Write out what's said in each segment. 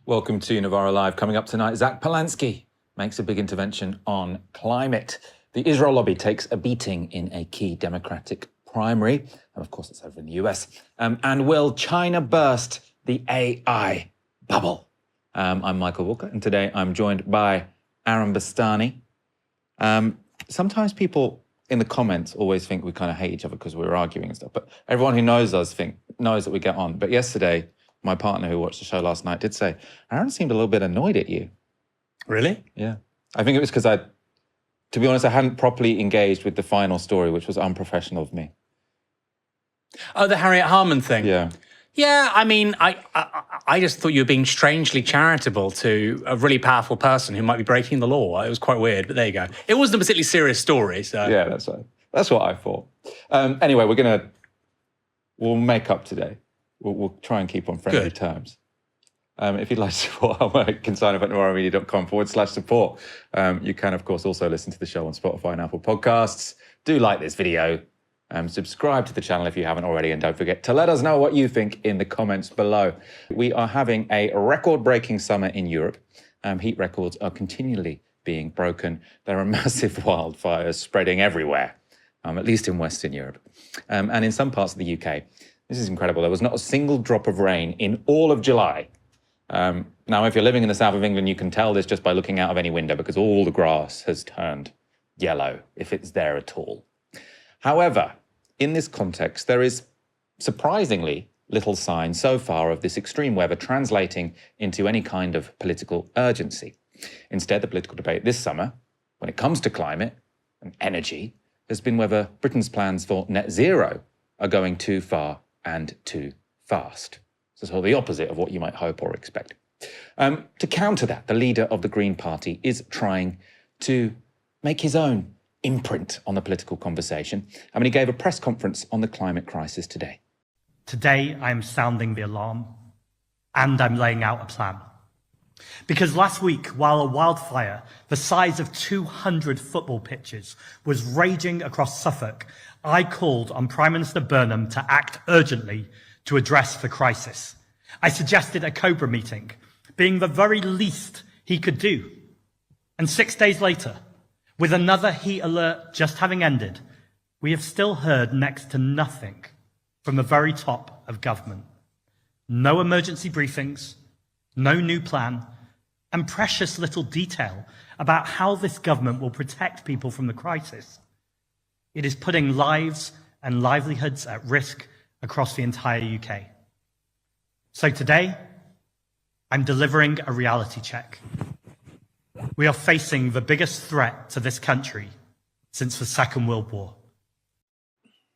Welcome to Novara Live. Coming up tonight, Zack Polanski makes a big intervention on climate. The Israel lobby takes a beating in a key Democratic primary. And of course, it's over in the US. And will China burst the AI bubble? I'm Michael Walker, and today I'm joined by Aaron Bastani. Sometimes people in the comments always think we kind of hate each other because we're arguing and stuff. But everyone who knows us knows that we get on. But yesterday, my partner who watched the show last night did say, Aaron seemed a little bit annoyed at you. Really? Yeah. I think it was because to be honest, I hadn't properly engaged with the final story, which was unprofessional of me. Oh, the Harriet Harman thing? Yeah. Yeah, I mean, I just thought you were being strangely charitable to a really powerful person who might be breaking the law. It was quite weird, but there you go. It wasn't a particularly serious story, so... Yeah, that's what I thought. Anyway, we'll make up today. We'll try and keep on friendly terms. If you'd like to support our work, you can sign up at novaramedia.com/support. You can, of course, also listen to the show on Spotify and Apple Podcasts. Do like this video. Subscribe to the channel if you haven't already. And don't forget to let us know what you think in the comments below. We are having a record-breaking summer in Europe. Heat records are continually being broken. There are massive wildfires spreading everywhere, at least in Western Europe. And in some parts of the UK, this is incredible. There was not a single drop of rain in all of July. Now, if you're living in the south of England, you can tell this just by looking out of any window because all the grass has turned yellow, if it's there at all. However, in this context, there is surprisingly little sign so far of this extreme weather translating into any kind of political urgency. Instead, the political debate this summer, when it comes to climate and energy, has been whether Britain's plans for net zero are going too far and too fast. So sort of the opposite of what you might hope or expect. To counter that, the leader of the Green Party is trying to make his own imprint on the political conversation. I mean, he gave a press conference on the climate crisis today. Today, I'm sounding the alarm, and I'm laying out a plan. Because last week, while a wildfire the size of 200 football pitches was raging across Suffolk, I called on Prime Minister Burnham to act urgently to address the crisis. I suggested a Cobra meeting, being the very least he could do. And 6 days later, with another heat alert just having ended, we have still heard next to nothing from the very top of government. No emergency briefings, no new plan, and precious little detail about how this government will protect people from the crisis. It is putting lives and livelihoods at risk across the entire UK. So today, I'm delivering a reality check. We are facing the biggest threat to this country since the Second World War.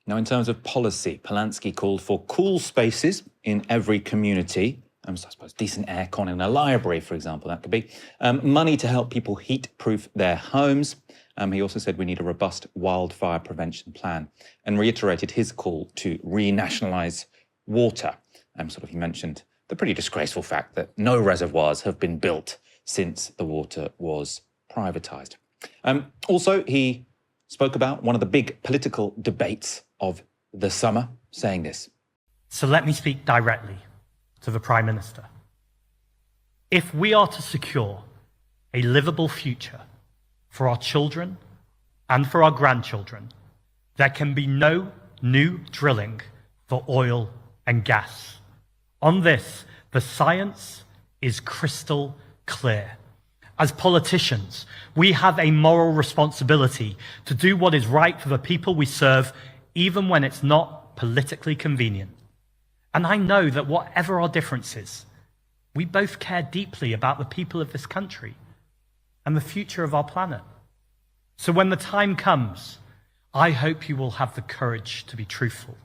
Now, in terms of policy, Polanski called for cool spaces in every community. So I suppose decent aircon in a library, for example, that could be. Money to help people heat-proof their homes. He also said we need a robust wildfire prevention plan and reiterated his call to renationalise water. He mentioned the pretty disgraceful fact that no reservoirs have been built since the water was privatised. Also, he spoke about one of the big political debates of the summer, saying this. So let me speak directly to the Prime Minister. If we are to secure a livable future for our children and for our grandchildren, there can be no new drilling for oil and gas. On this, the science is crystal clear. As politicians, we have a moral responsibility to do what is right for the people we serve, even when it's not politically convenient. And I know that whatever our differences, we both care deeply about the people of this country and the future of our planet. So when the time comes, I hope you will have the courage to be truthful,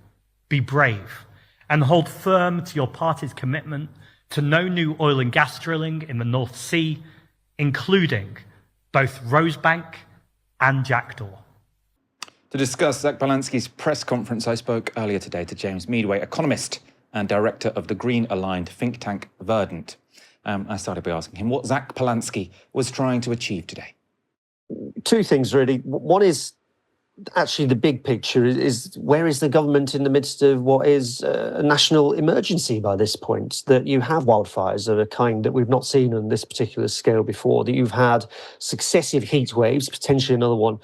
be brave, and hold firm to your party's commitment to no new oil and gas drilling in the North Sea, including both Rosebank and Jackdaw. To discuss Zack Polanski's press conference, I spoke earlier today to James Meadway, economist and director of the Green-aligned think tank Verdant. I started by asking him what Zack Polanski was trying to achieve today. Two things, really. One is actually the big picture is where is the government in the midst of what is a national emergency by this point? That you have wildfires of a kind that we've not seen on this particular scale before, that you've had successive heat waves, potentially another one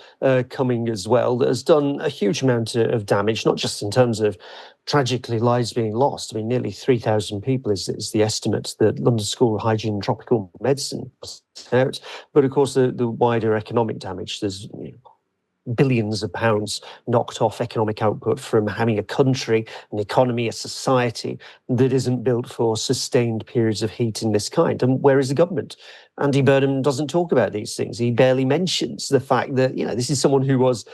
coming as well, that has done a huge amount of damage, not just in terms of tragically lives being lost. I mean, nearly 3,000 people is the estimate that London School of Hygiene and Tropical Medicine puts out. But of course, the wider economic damage, there's billions of pounds knocked off economic output from having a country, an economy, a society that isn't built for sustained periods of heat in this kind. And where is the government? Andy Burnham doesn't talk about these things. He barely mentions the fact that, this is someone who was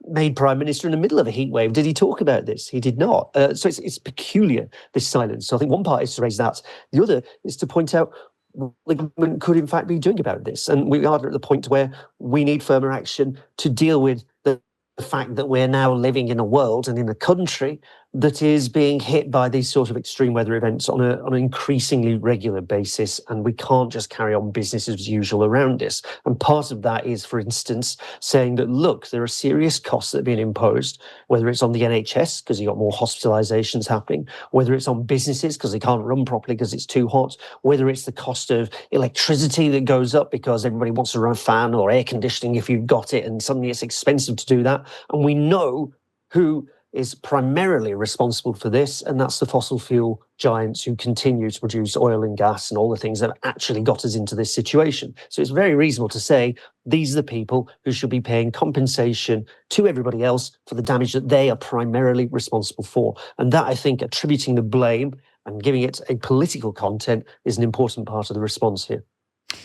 made prime minister in the middle of a heat wave. Did he talk about this? He did not. So it's peculiar, this silence. So I think one part is to raise that. The other is to point out what the government could in fact be doing about this. And we are at the point where we need firmer action to deal with the fact that we're now living in a world and in a country that is being hit by these sort of extreme weather events on an increasingly regular basis, and we can't just carry on business as usual around this. And part of that is, for instance, saying that, look, there are serious costs that are being imposed, whether it's on the NHS because you've got more hospitalizations happening, whether it's on businesses because they can't run properly because it's too hot, whether it's the cost of electricity that goes up because everybody wants to run a fan or air conditioning if you've got it, and suddenly it's expensive to do that. And we know who is primarily responsible for this, and that's the fossil fuel giants who continue to produce oil and gas and all the things that have actually got us into this situation. So it's very reasonable to say these are the people who should be paying compensation to everybody else for the damage that they are primarily responsible for. And that, I think, attributing the blame and giving it a political content is an important part of the response here.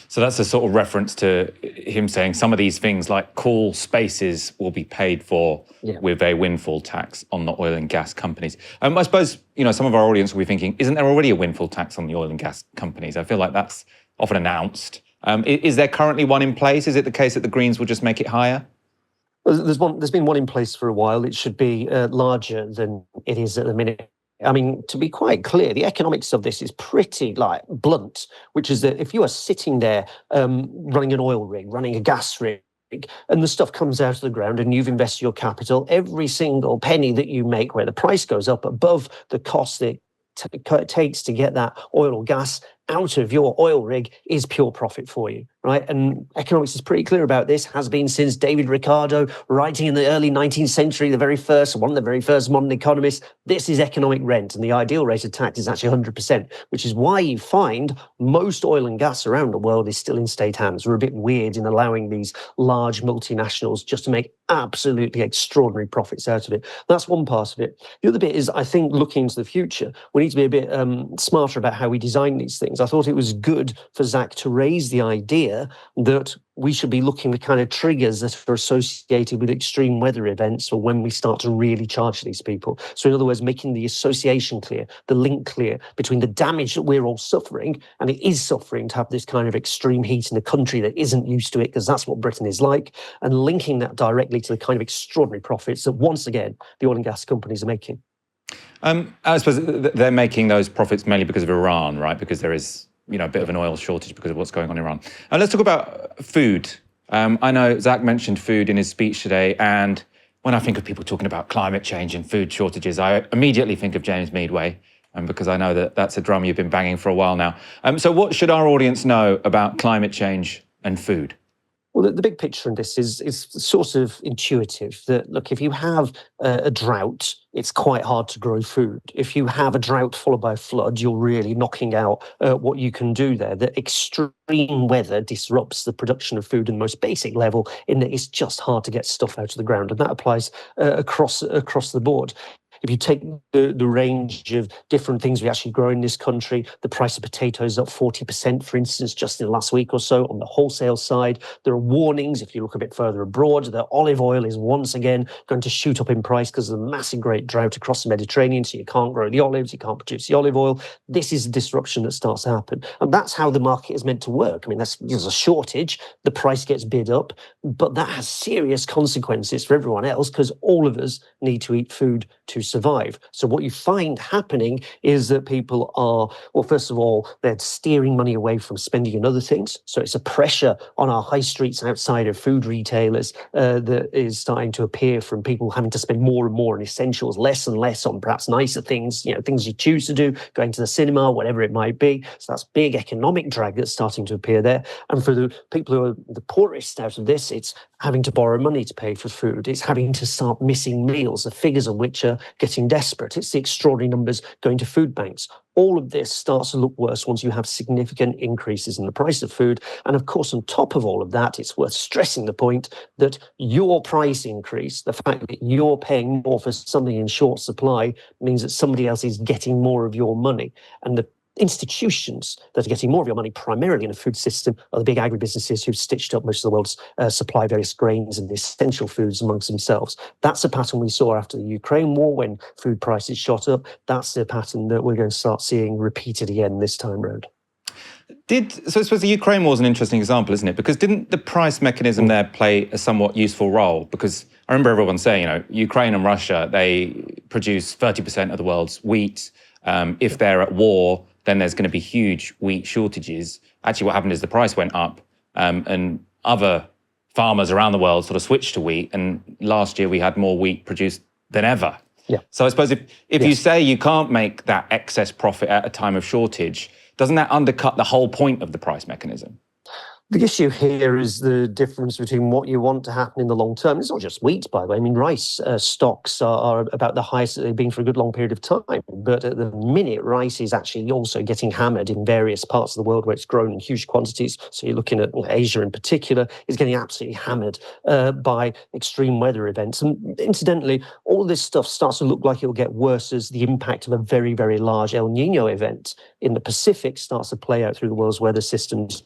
So that's a sort of reference to him saying some of these things like cool spaces will be paid for with a windfall tax on the oil and gas companies. I suppose, some of our audience will be thinking, isn't there already a windfall tax on the oil and gas companies? I feel like that's often announced. Is there currently one in place? Is it the case that the Greens will just make it higher? Well, there's been one in place for a while. It should be larger than it is at the minute. I mean, to be quite clear, the economics of this is pretty blunt, which is that if you are sitting there running an oil rig, running a gas rig, and the stuff comes out of the ground and you've invested your capital, every single penny that you make where the price goes up above the cost that it takes to get that oil or gas out of your oil rig is pure profit for you, right? And economics is pretty clear about this, has been since David Ricardo, writing in the early 19th century, one of the very first modern economists. This is economic rent, and the ideal rate of tax is actually 100%, which is why you find most oil and gas around the world is still in state hands. We're a bit weird in allowing these large multinationals just to make absolutely extraordinary profits out of it. That's one part of it. The other bit is, I think, looking into the future, we need to be a bit smarter about how we design these things. I thought it was good for Zack to raise the idea that we should be looking for kind of triggers that are associated with extreme weather events or when we start to really charge these people. So in other words, making the association clear, the link clear between the damage that we're all suffering, and it is suffering to have this kind of extreme heat in a country that isn't used to it, because that's what Britain is like, and linking that directly to the kind of extraordinary profits that, once again, the oil and gas companies are making. I suppose they're making those profits mainly because of Iran, right? Because there is, a bit of an oil shortage because of what's going on in Iran. Let's talk about food. I know Zack mentioned food in his speech today, and when I think of people talking about climate change and food shortages, I immediately think of James Meadway, because I know that that's a drum you've been banging for a while now. So what should our audience know about climate change and food? Well, the big picture in this is sort of intuitive. That, look, if you have a drought, it's quite hard to grow food. If you have a drought followed by a flood, you're really knocking out what you can do there. That extreme weather disrupts the production of food in the most basic level, in that it's just hard to get stuff out of the ground. And that applies across the board. If you take the range of different things we actually grow in this country, the price of potatoes up 40%, for instance, just in the last week or so on the wholesale side. There are warnings, if you look a bit further abroad, that olive oil is once again going to shoot up in price because of the massive great drought across the Mediterranean. So you can't grow the olives, you can't produce the olive oil. This is a disruption that starts to happen. And that's how the market is meant to work. I mean, there's a shortage, the price gets bid up, but that has serious consequences for everyone else, because all of us need to eat food to survive. survive. So what you find happening is that people are, well, first of all, they're steering money away from spending on other things. So it's a pressure on our high streets outside of food retailers that is starting to appear from people having to spend more and more on essentials, less and less on perhaps nicer things, things you choose to do, going to the cinema, whatever it might be. So that's big economic drag that's starting to appear there. And for the people who are the poorest out of this, it's having to borrow money to pay for food. It's having to start missing meals, the figures of which are getting desperate. It's the extraordinary numbers going to food banks. All of this starts to look worse once you have significant increases in the price of food. And of course, on top of all of that, it's worth stressing the point that your price increase, the fact that you're paying more for something in short supply, means that somebody else is getting more of your money. And the institutions that are getting more of your money primarily in a food system are the big agribusinesses who've stitched up most of the world's supply of various grains and essential foods amongst themselves. That's a pattern we saw after the Ukraine war when food prices shot up. That's the pattern that we're going to start seeing repeated again this time round. So I suppose the Ukraine war is an interesting example, isn't it? Because didn't the price mechanism there play a somewhat useful role? Because I remember everyone saying, Ukraine and Russia, they produce 30% of the world's wheat. If they're at war, then there's going to be huge wheat shortages. Actually, what happened is the price went up and other farmers around the world sort of switched to wheat. And last year we had more wheat produced than ever. Yeah. So I suppose if you say you can't make that excess profit at a time of shortage, doesn't that undercut the whole point of the price mechanism? The issue here is the difference between what you want to happen in the long term. It's not just wheat, by the way. I mean, rice stocks are about the highest that they've been for a good long period of time. But at the minute, rice is actually also getting hammered in various parts of the world where it's grown in huge quantities. So you're looking at Asia in particular, is getting absolutely hammered by extreme weather events. And incidentally, all this stuff starts to look like it'll get worse as the impact of a very, very large El Nino event in the Pacific starts to play out through the world's weather systems.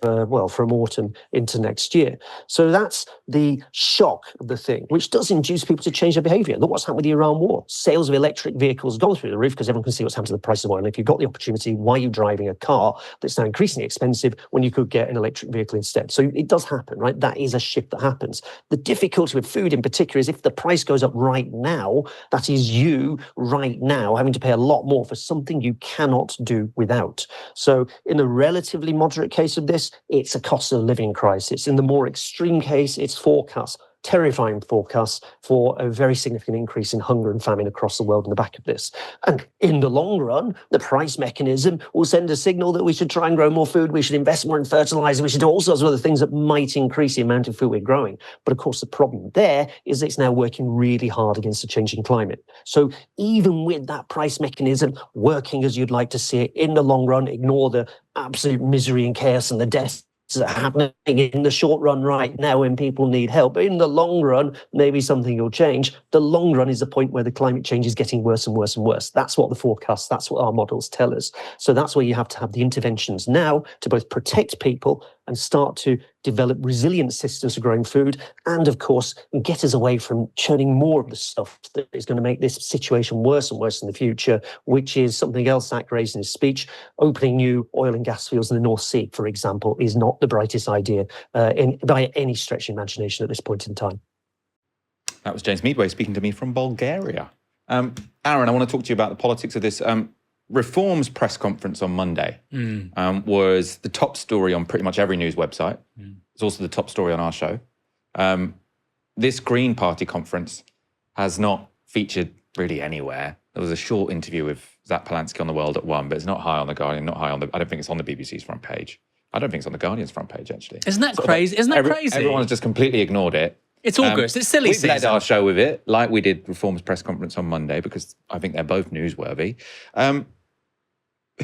From autumn into next year. So that's the shock of the thing, which does induce people to change their behaviour. Look what's happened with the Iran war. Sales of electric vehicles gone through the roof because everyone can see what's happened to the price of oil. And if you've got the opportunity, why are you driving a car that's now increasingly expensive when you could get an electric vehicle instead? So it does happen, right? That is a shift that happens. The difficulty with food in particular is if the price goes up right now, that is you right now having to pay a lot more for something you cannot do without. So in the relatively moderate case of this, it's a cost of living crisis. In the more extreme case, it's forecasts, terrifying forecasts for a very significant increase in hunger and famine across the world in the back of this. And in the long run, the price mechanism will send a signal that we should try and grow more food, we should invest more in fertilizer, we should do all sorts of other things that might increase the amount of food we're growing. But of course, the problem there is it's now working really hard against the changing climate. So even with that price mechanism working as you'd like to see it, in the long run, ignore the absolute misery and chaos and the death that are happening in the short run right now when people need help. But in the long run, maybe something will change. The long run is the point where the climate change is getting worse and worse and worse. That's what the forecasts, that's what our models tell us. So that's where you have to have the interventions now to both protect people and start to develop resilient systems for growing food and, of course, get us away from churning more of the stuff that is going to make this situation worse and worse in the future, which is something else Zack raised in his speech. Opening new oil and gas fields in the North Sea, for example, is not the brightest idea by any stretch of imagination at this point in time. That was James Meadway speaking to me from Bulgaria. Aaron, I want to talk to you about the politics of this. Reform's press conference on Monday was the top story on pretty much every news website. It's also the top story on our show. This Green Party conference has not featured really anywhere. There was a short interview with Zack Polanski on The World at 1, but it's not high on The Guardian, not high on I don't think it's on the BBC's front page. I don't think it's on The Guardian's front page, actually. Isn't that crazy? Isn't that crazy? Everyone's just completely ignored it. It's August. It's silly season. We've led our show with it, like we did Reform's press conference on Monday, because I think they're both newsworthy.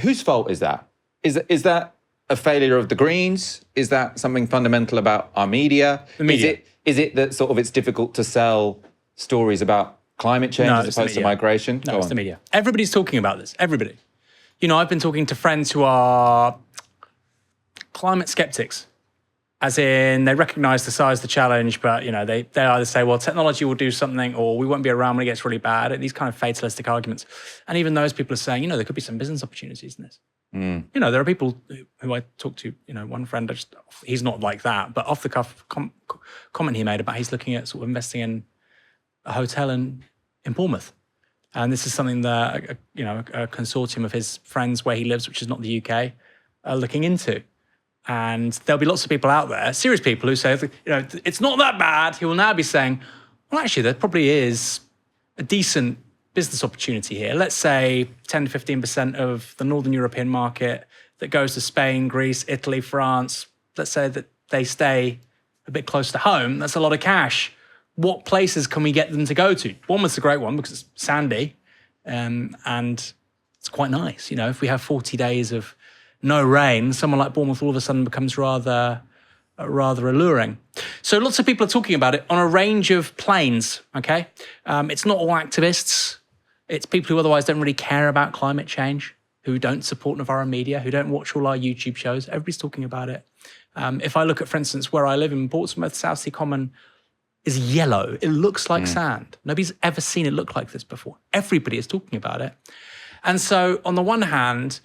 Whose fault is that? Is that a failure of the Greens? Is that something fundamental about our media? The media. Is it that sort of it's difficult to sell stories about climate change as opposed to migration? No, it's the media. Everybody's talking about this. Everybody. I've been talking to friends who are climate skeptics, as in they recognise the size of the challenge, but they either say, well, technology will do something, or we won't be around when it gets really bad. These kind of fatalistic arguments. And even those people are saying, there could be some business opportunities in this. There are people who I talk to, one friend, he's not like that, but off the cuff comment he made about he's looking at sort of investing in a hotel in Bournemouth. And this is something that, a consortium of his friends where he lives, which is not the UK, are looking into. And there'll be lots of people out there, serious people, who say, it's not that bad. He will now be saying, well, actually, there probably is a decent business opportunity here. Let's say 10 to 15% of the Northern European market that goes to Spain, Greece, Italy, France, let's say that they stay a bit close to home. That's a lot of cash. What places can we get them to go to? Bournemouth's a great one because it's sandy and it's quite nice. If we have 40 days of no rain, someone like Bournemouth all of a sudden becomes rather alluring. So lots of people are talking about it on a range of planes, okay? It's not all activists. It's people who otherwise don't really care about climate change, who don't support Novara media, who don't watch all our YouTube shows. Everybody's talking about it. If I look at, for instance, where I live in Portsmouth, Southsea Common is yellow. It looks like sand. Nobody's ever seen it look like this before. Everybody is talking about it. And so on the one hand,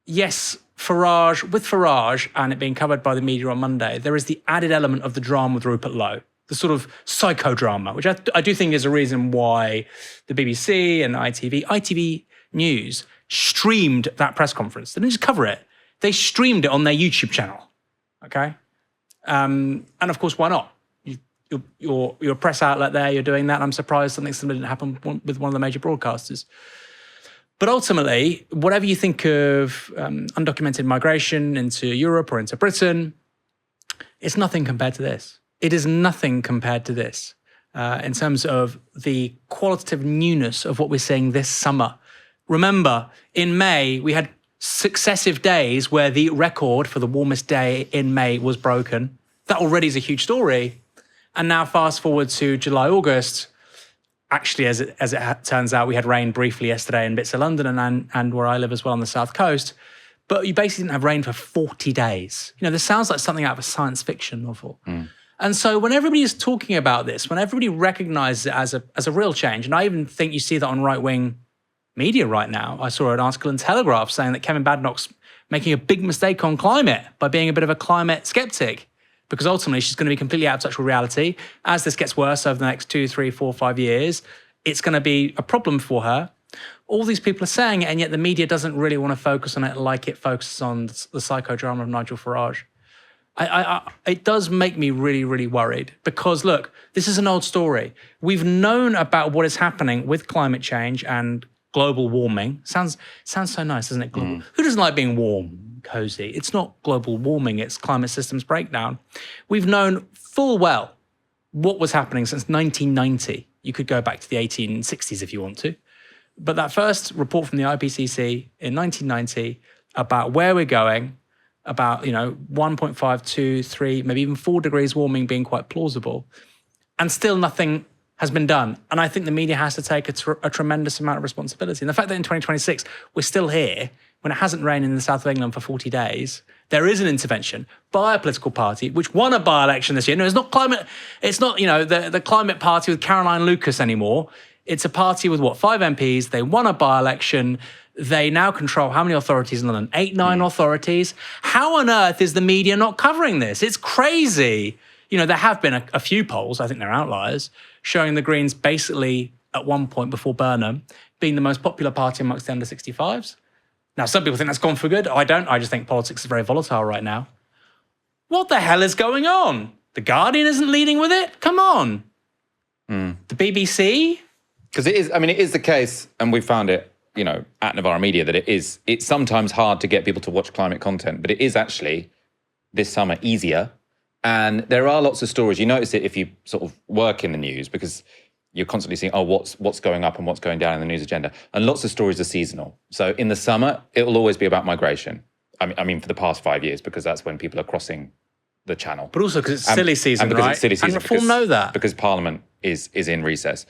yes, Farage and it being covered by the media on Monday, there is the added element of the drama with Rupert Lowe, the sort of psychodrama, which I do think is a reason why the BBC and ITV News streamed that press conference. They didn't just cover it. They streamed it on their YouTube channel, okay? And of course, why not? You're a press outlet there, you're doing that, and I'm surprised something similar didn't happen with one of the major broadcasters. But ultimately, whatever you think of undocumented migration into Europe or into Britain, it's nothing compared to this. It is nothing compared to this in terms of the qualitative newness of what we're seeing this summer. Remember, in May, we had successive days where the record for the warmest day in May was broken. That already is a huge story. And now fast forward to July, August. Actually, as it turns out, we had rain briefly yesterday in bits of London and where I live as well on the south coast. But you basically didn't have rain for 40 days. This sounds like something out of a science fiction novel. And so when everybody is talking about this, when everybody recognizes it as a real change, and I even think you see that on right-wing media right now. I saw an article in Telegraph saying that Kevin Badenoch's making a big mistake on climate by being a bit of a climate skeptic, because ultimately she's going to be completely out of touch with reality. As this gets worse over the next 2, 3, 4, 5 years, it's going to be a problem for her. All these people are saying it, and yet the media doesn't really want to focus on it like it focuses on the psychodrama of Nigel Farage. It does make me really, really worried because, look, this is an old story. We've known about what is happening with climate change and global warming. Sounds so nice, doesn't it? Global. Who doesn't like being warm, cozy? It's not global warming, it's climate systems breakdown. We've known full well what was happening since 1990. You could go back to the 1860s if you want to. But that first report from the IPCC in 1990 about where we're going, about 1.5, 2, 3, maybe even 4 degrees warming being quite plausible, and still nothing has been done. And I think the media has to take a tremendous amount of responsibility. And the fact that in 2026, we're still here, when it hasn't rained in the south of England for 40 days, there is an intervention by a political party which won a by-election this year. No, it's not the climate party with Caroline Lucas anymore. It's a party with 5 MPs. They won a by-election. They now control how many authorities in London? 8, 9 authorities. How on earth is the media not covering this? It's crazy. There have been a few polls, I think they're outliers, showing the Greens basically at one point before Burnham being the most popular party amongst the under 65s. Now, some people think that's gone for good. I don't. I just think politics is very volatile right now. What the hell is going on? The Guardian isn't leading with it? Come on. The BBC? Because it is the case, and we found it, at Novara Media, that it's sometimes hard to get people to watch climate content, but it is actually this summer easier. And there are lots of stories. You notice it if you sort of work in the news, because you're constantly seeing, what's going up and what's going down in the news agenda. And lots of stories are seasonal. So in the summer, it will always be about migration. I mean, for the past 5 years, because that's when people are crossing the channel. But also because it's silly season, because right? It's silly season. And Reform know that. Because Parliament is in recess.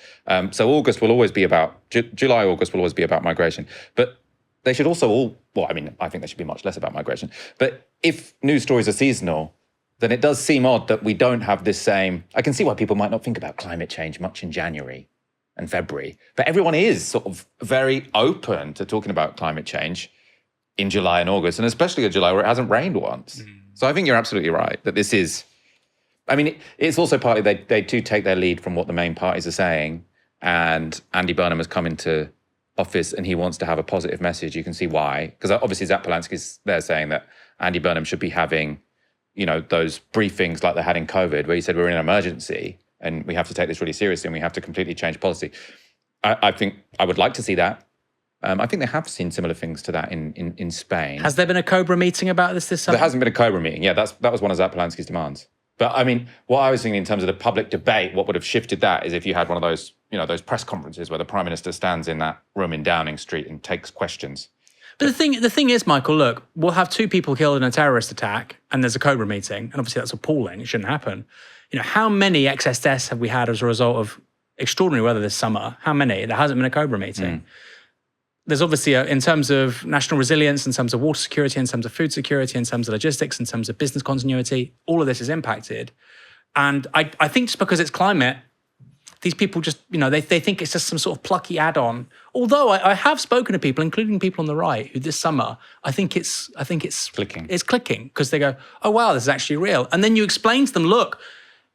So August will always be about, July, August will always be about migration. But they should also I think they should be much less about migration. But if news stories are seasonal, then it does seem odd that we don't have this same... I can see why people might not think about climate change much in January and February, but everyone is sort of very open to talking about climate change in July and August, and especially in July where it hasn't rained once. So I think you're absolutely right that this is... it's also partly they do take their lead from what the main parties are saying, and Andy Burnham has come into office and he wants to have a positive message, you can see why. Because obviously Zack Polanski's there saying that Andy Burnham should be having, those briefings like they had in COVID, where he said we're in an emergency and we have to take this really seriously and we have to completely change policy. I think I would like to see that. I think they have seen similar things to that in Spain. Has there been a Cobra meeting about this summer? There hasn't been a Cobra meeting. Yeah, that was one of Zack Polanski's demands. But I mean, what I was thinking in terms of the public debate, what would have shifted that is if you had one of those, those press conferences where the Prime Minister stands in that room in Downing Street and takes questions. But the thing is, Michael, look, we'll have 2 people killed in a terrorist attack and there's a Cobra meeting. And obviously that's appalling. It shouldn't happen. How many excess deaths have we had as a result of extraordinary weather this summer? How many? There hasn't been a Cobra meeting. There's obviously, in terms of national resilience, in terms of water security, in terms of food security, in terms of logistics, in terms of business continuity, all of this is impacted. And I think just because it's climate, these people just, they think it's just some sort of plucky add-on. Although I have spoken to people, including people on the right, who this summer, I think it's clicking. It's clicking because they go, oh wow, this is actually real. And then you explain to them, look,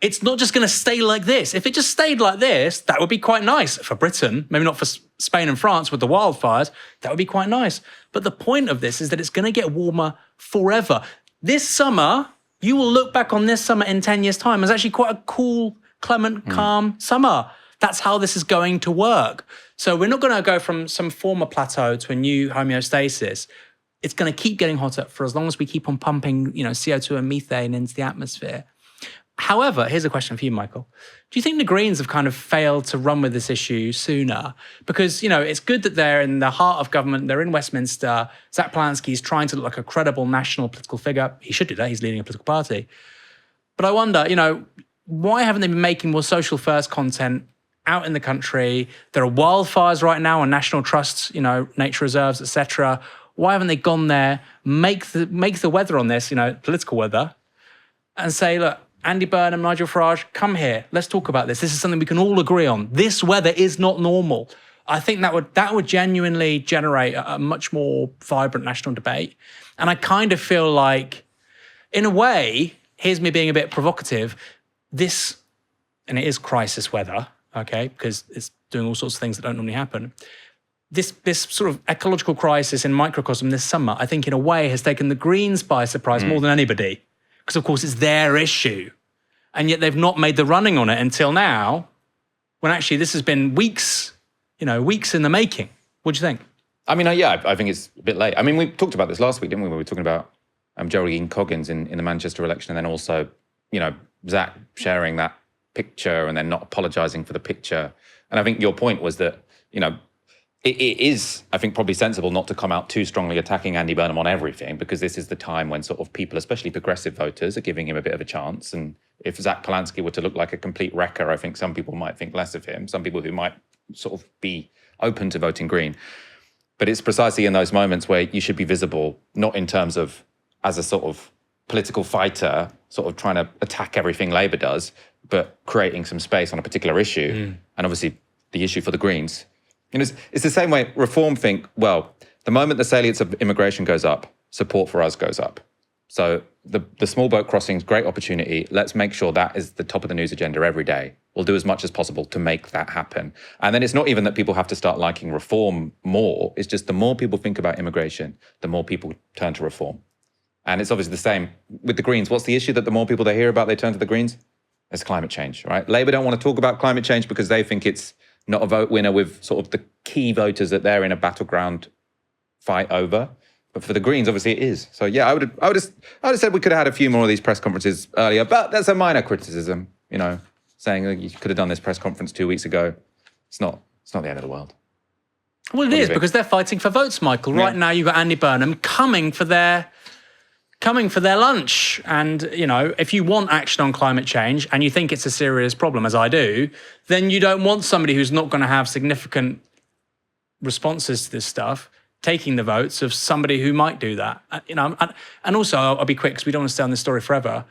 it's not just going to stay like this. If it just stayed like this, that would be quite nice for Britain. Maybe not for Spain and France with the wildfires. That would be quite nice. But the point of this is that it's going to get warmer forever. This summer, you will look back on this summer in 10 years' time as actually quite a cool, clement, calm summer. That's how this is going to work. So we're not going to go from some former plateau to a new homeostasis. It's going to keep getting hotter for as long as we keep on pumping, CO2 and methane into the atmosphere. However, here's a question for you, Michael. Do you think the Greens have kind of failed to run with this issue sooner? Because, it's good that they're in the heart of government, they're in Westminster. Zack Polanski's trying to look like a credible national political figure. He should do that, he's leading a political party. But I wonder, why haven't they been making more social first content out in the country? There are wildfires right now on national trusts, nature reserves, etc. Why haven't they gone there, make the weather on this, political weather, and say, look, Andy Burnham, Nigel Farage, come here. Let's talk about this. This is something we can all agree on. This weather is not normal. I think that would genuinely generate a much more vibrant national debate. And I kind of feel like, in a way, here's me being a bit provocative, this, and it is crisis weather, okay, because it's doing all sorts of things that don't normally happen. This sort of ecological crisis in microcosm this summer, I think in a way has taken the Greens by surprise more than anybody. Because, of course, it's their issue. And yet they've not made the running on it until now, when actually this has been weeks in the making. What do you think? I mean, I think it's a bit late. I mean, we talked about this last week, didn't we? We were talking about Geraldine Coggins in the Manchester election, and then also, Zack sharing that picture and then not apologising for the picture. And I think your point was that, it is, I think, probably sensible not to come out too strongly attacking Andy Burnham on everything, because this is the time when sort of people, especially progressive voters, are giving him a bit of a chance. And if Zack Polanski were to look like a complete wrecker, I think some people might think less of him, some people who might sort of be open to voting Green. But it's precisely in those moments where you should be visible, not in terms of as a sort of political fighter, sort of trying to attack everything Labour does, but creating some space on a particular issue. And obviously the issue for the Greens. It's the same way Reform think, well, the moment the salience of immigration goes up, support for us goes up. So the small boat crossings, great opportunity. Let's make sure that is the top of the news agenda every day. We'll do as much as possible to make that happen. And then it's not even that people have to start liking Reform more. It's just the more people think about immigration, the more people turn to Reform. And it's obviously the same with the Greens. What's the issue that the more people they hear about, they turn to the Greens? It's climate change, right? Labour don't want to talk about climate change because they think it's not a vote winner with sort of the key voters that they're in a battleground fight over. But for the Greens, obviously it is. So yeah, I would have said we could have had a few more of these press conferences earlier, but that's a minor criticism, saying that you could have done this press conference 2 weeks ago. It's not the end of the world. Well, it is, because they're fighting for votes, Michael. Right now you've got Andy Burnham coming for their lunch. And, if you want action on climate change and you think it's a serious problem, as I do, then you don't want somebody who's not going to have significant responses to this stuff taking the votes of somebody who might do that. And also, I'll be quick because we don't want to stay on this story forever.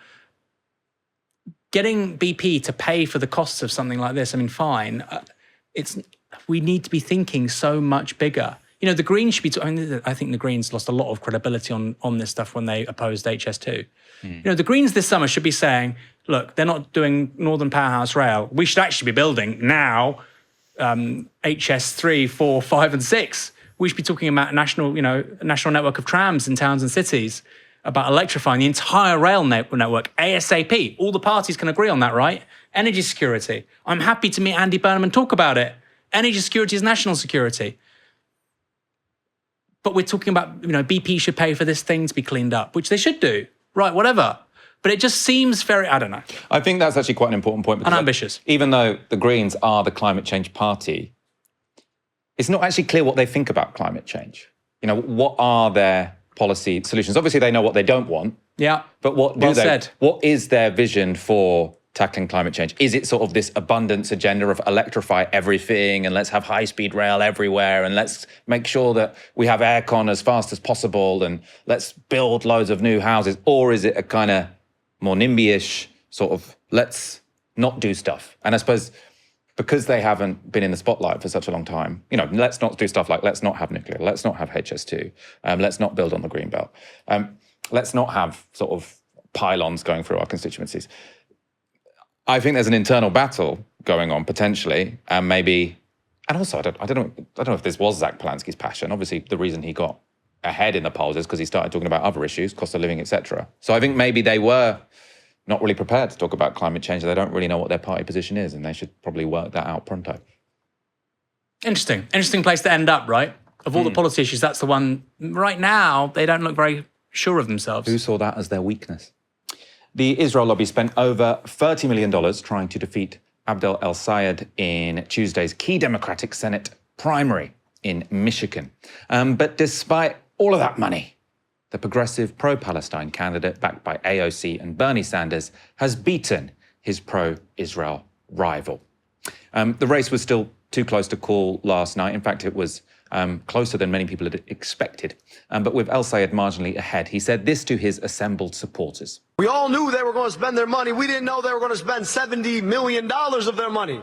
Getting BP to pay for the costs of something like this, I mean, fine. We need to be thinking so much bigger. The Greens should be... I think the Greens lost a lot of credibility on this stuff when they opposed HS2. The Greens this summer should be saying, look, they're not doing Northern Powerhouse Rail. We should actually be building now HS3, 4, 5, and 6. We should be talking about a national network of trams in towns and cities, about electrifying the entire rail network ASAP. All the parties can agree on that, right? Energy security. I'm happy to meet Andy Burnham and talk about it. Energy security is national security. But we're talking about, BP should pay for this thing to be cleaned up, which they should do. Right, whatever. But it just seems very, I don't know. I think that's actually quite an important point. And ambitious. Even though the Greens are the climate change party, it's not actually clear what they think about climate change. What are their policy solutions? Obviously, they know what they don't want. Yeah. But what is their vision for tackling climate change? Is it sort of this abundance agenda of electrify everything and let's have high-speed rail everywhere and let's make sure that we have aircon as fast as possible and let's build loads of new houses? Or is it a kind of more NIMBY-ish sort of let's not do stuff? And I suppose because they haven't been in the spotlight for such a long time, let's not do stuff like let's not have nuclear, let's not have HS2, let's not build on the green belt, let's not have sort of pylons going through our constituencies. I think there's an internal battle going on potentially, and maybe, and also I don't know if this was Zack Polanski's passion. Obviously, the reason he got ahead in the polls is because he started talking about other issues, cost of living, etc. So I think maybe they were not really prepared to talk about climate change. They don't really know what their party position is, and they should probably work that out pronto. Interesting place to end up, right? Of all the policy issues, that's the one right now. They don't look very sure of themselves. Who saw that as their weakness? The Israel lobby spent over $30 million trying to defeat Adel el-Sayed in Tuesday's key Democratic Senate primary in Michigan. But despite all of that money, the progressive pro-Palestine candidate backed by AOC and Bernie Sanders has beaten his pro-Israel rival. The race was still too close to call last night. In fact, it was closer than many people had expected. But with el-Sayed marginally ahead, he said this to his assembled supporters. We all knew they were going to spend their money. We didn't know they were going to spend $70 million of their money.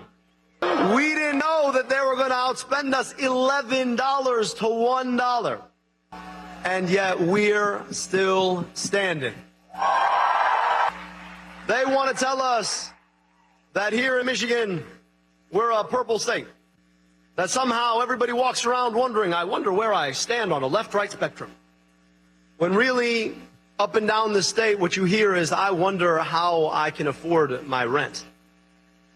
We didn't know that they were going to outspend us $11 to $1. And yet we're still standing. They want to tell us that here in Michigan, we're a purple state. That somehow everybody walks around wondering, I wonder where I stand on a left-right spectrum. When really, up and down the state, what you hear is, I wonder how I can afford my rent.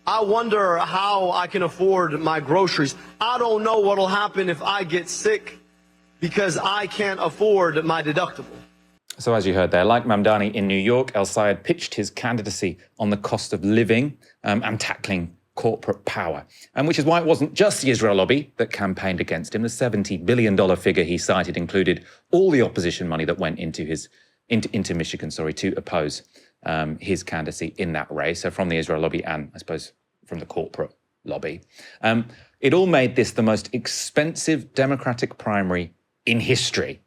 I wonder how I can afford my groceries. I don't know what'll happen if I get sick because I can't afford my deductible. So as you heard there, like Mamdani in New York, el-Sayed pitched his candidacy on the cost of living and tackling corporate power, and which is why it wasn't just the Israel lobby that campaigned against him. The $70 billion figure he cited included all the opposition money that went into Michigan, to oppose his candidacy in that race. So from the Israel lobby and, I suppose, from the corporate lobby. It all made this the most expensive Democratic primary in history.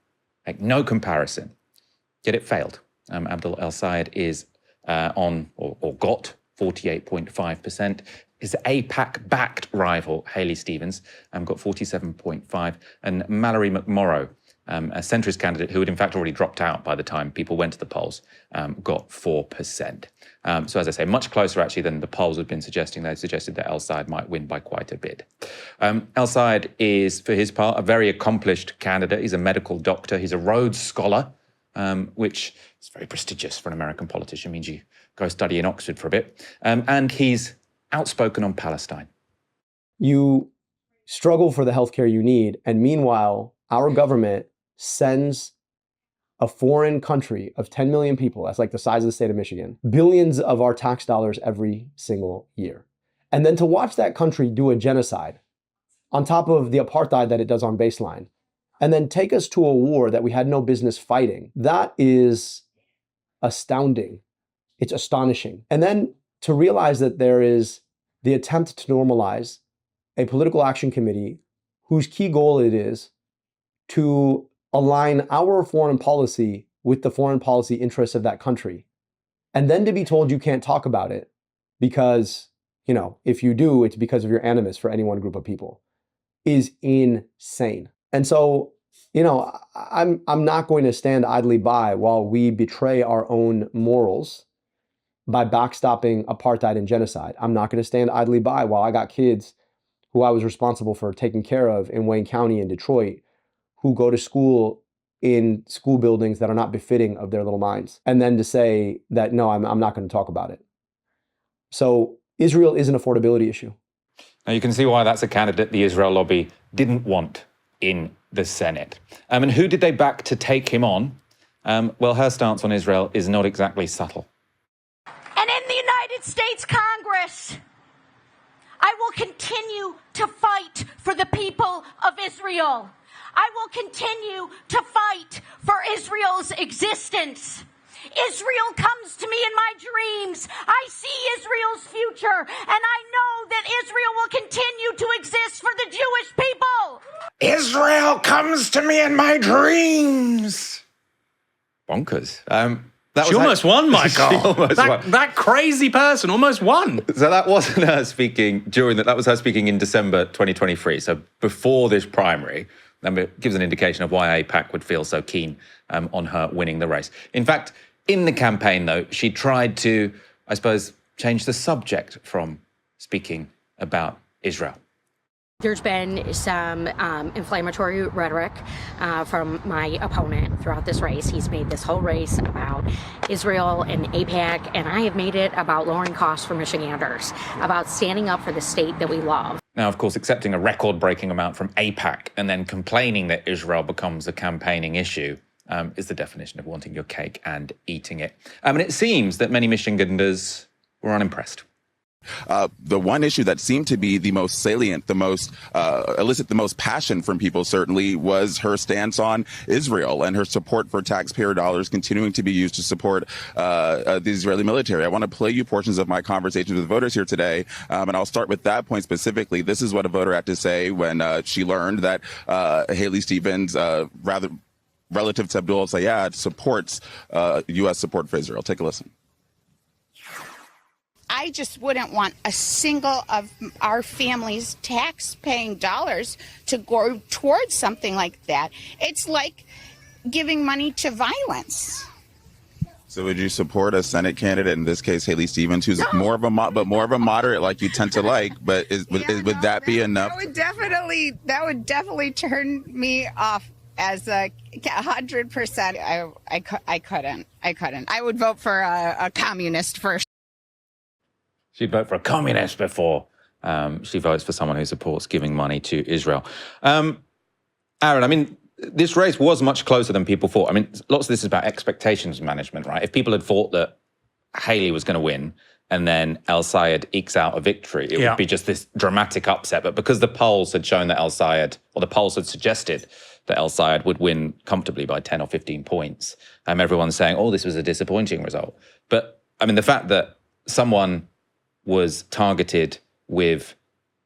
Like, no comparison. Yet it failed. Adel el-Sayed is on, or got 48.5%. His AIPAC-backed rival, Haley Stevens, got 47.5%. And Mallory McMorrow, a centrist candidate who had in fact already dropped out by the time people went to the polls, got 4%. So as I say, much closer actually than the polls had been suggesting. They suggested that el-Sayed might win by quite a bit. El-Sayed is, for his part, a very accomplished candidate. He's a medical doctor. He's a Rhodes Scholar, which is very prestigious for an American politician. It means you go study in Oxford for a bit. And he's outspoken on Palestine. You struggle for the healthcare you need, and meanwhile, our government sends a foreign country of 10 million people, that's like the size of the state of Michigan, billions of our tax dollars every single year. And then to watch that country do a genocide on top of the apartheid that it does on baseline, and then take us to a war that we had no business fighting, that is astounding. It's astonishing. And then to realize that there is the attempt to normalize a political action committee whose key goal it is to align our foreign policy with the foreign policy interests of that country. And then to be told you can't talk about it because, if you do, it's because of your animus for any one group of people, is insane. And so, I'm not going to stand idly by while we betray our own morals by backstopping apartheid and genocide. I'm not going to stand idly by while I got kids who I was responsible for taking care of in Wayne County in Detroit, who go to school in school buildings that are not befitting of their little minds. And then to say that, no, I'm not going to talk about it. So Israel is an affordability issue. Now you can see why that's a candidate the Israel lobby didn't want in the Senate. And who did they back to take him on? Well, her stance on Israel is not exactly subtle. And in the United States Congress, I will continue to fight for the people of Israel. I will continue to fight for Israel's existence. Israel comes to me in my dreams. I see Israel's future, and I know that Israel will continue to exist for the Jewish people. Israel comes to me in my dreams. Bonkers. She almost won, Michael. Won. That crazy person almost won. So that wasn't her speaking that was her speaking in December 2023. So before this primary, it gives an indication of why AIPAC would feel so keen on her winning the race. In fact, in the campaign, though, she tried to, I suppose, change the subject from speaking about Israel. There's been some inflammatory rhetoric from my opponent throughout this race. He's made this whole race about Israel and AIPAC, and I have made it about lowering costs for Michiganders, about standing up for the state that we love. Now, of course, accepting a record-breaking amount from AIPAC and then complaining that Israel becomes a campaigning issue is the definition of wanting your cake and eating it. And it seems that many Michiganders were unimpressed. The one issue that seemed to be the most salient, the most elicit the most passion from people, certainly, was her stance on Israel and her support for taxpayer dollars continuing to be used to support the Israeli military. I want to play you portions of my conversations with voters here today, and I'll start with that point specifically. This is what a voter had to say when she learned that Haley Stevens, relative to Abdul Sayed, supports U.S. support for Israel. Take a listen. I just wouldn't want a single of our family's tax-paying dollars to go towards something like that. It's like giving money to violence. So would you support a Senate candidate, in this case Haley Stevens, who's more of a moderate like you tend to like, but would that be enough? That would definitely turn me off as 100%. I couldn't. I would vote for a communist first. She'd vote for a communist before she votes for someone who supports giving money to Israel. Aaron, I mean, this race was much closer than people thought. I mean, lots of this is about expectations management, right? If people had thought that Haley was going to win and then El Sayed ekes out a victory, it would be just this dramatic upset. But because the polls had shown that the polls had suggested that El Sayed would win comfortably by 10 or 15 points, everyone's saying, oh, this was a disappointing result. But, I mean, the fact that someone was targeted with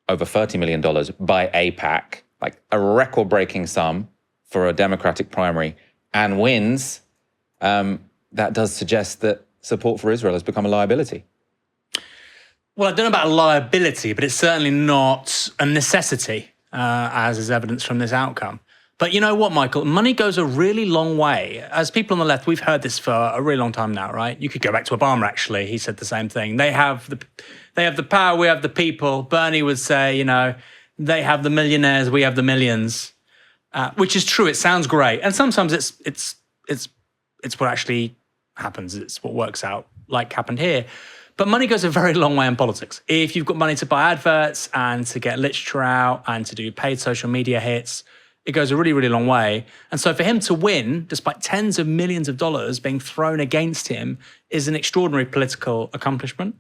over $30 million by AIPAC, like a record-breaking sum for a Democratic primary, and wins, that does suggest that support for Israel has become a liability. Well, I don't know about a liability, but it's certainly not a necessity, as is evidence from this outcome. But you know what, Michael? Money goes a really long way. As people on the left, we've heard this for a really long time now, right? You could go back to Obama, actually. He said the same thing. They have the power, we have the people. Bernie would say, you know, they have the millionaires, we have the millions, which is true. It sounds great. And sometimes it's what actually happens. It's what works out, like happened here. But money goes a very long way in politics. If you've got money to buy adverts and to get literature out and to do paid social media hits, it goes a really, really long way. And so for him to win, despite tens of millions of dollars being thrown against him, is an extraordinary political accomplishment.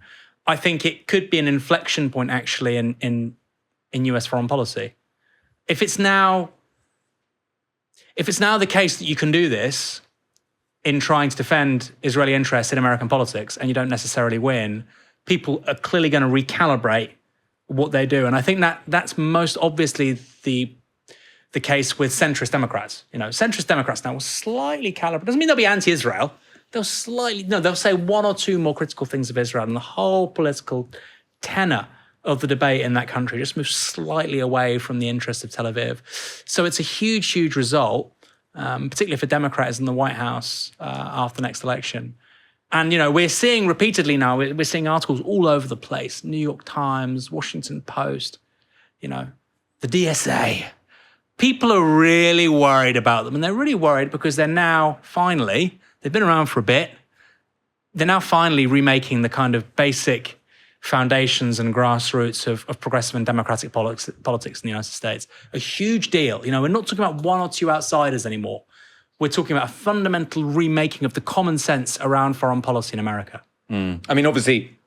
I think it could be an inflection point, actually, in US foreign policy. If it's now the case that you can do this in trying to defend Israeli interests in American politics and you don't necessarily win, people are clearly going to recalibrate what they do. And I think that's most obviously the case with centrist Democrats. You know, centrist Democrats now will slightly calibrate. Doesn't mean they'll be anti-Israel. They'll say one or two more critical things of Israel, and the whole political tenor of the debate in that country just moves slightly away from the interests of Tel Aviv. So it's a huge, huge result, particularly for Democrats in the White House after the next election. And, you know, we're seeing repeatedly now, we're seeing articles all over the place, New York Times, Washington Post, the DSA. People are really worried about them, and they're really worried because they're now finally, they've been around for a bit, they're now finally remaking the kind of basic foundations and grassroots of progressive and democratic politics in the United States. A huge deal. We're not talking about one or two outsiders anymore. We're talking about a fundamental remaking of the common sense around foreign policy in America. I mean, obviously,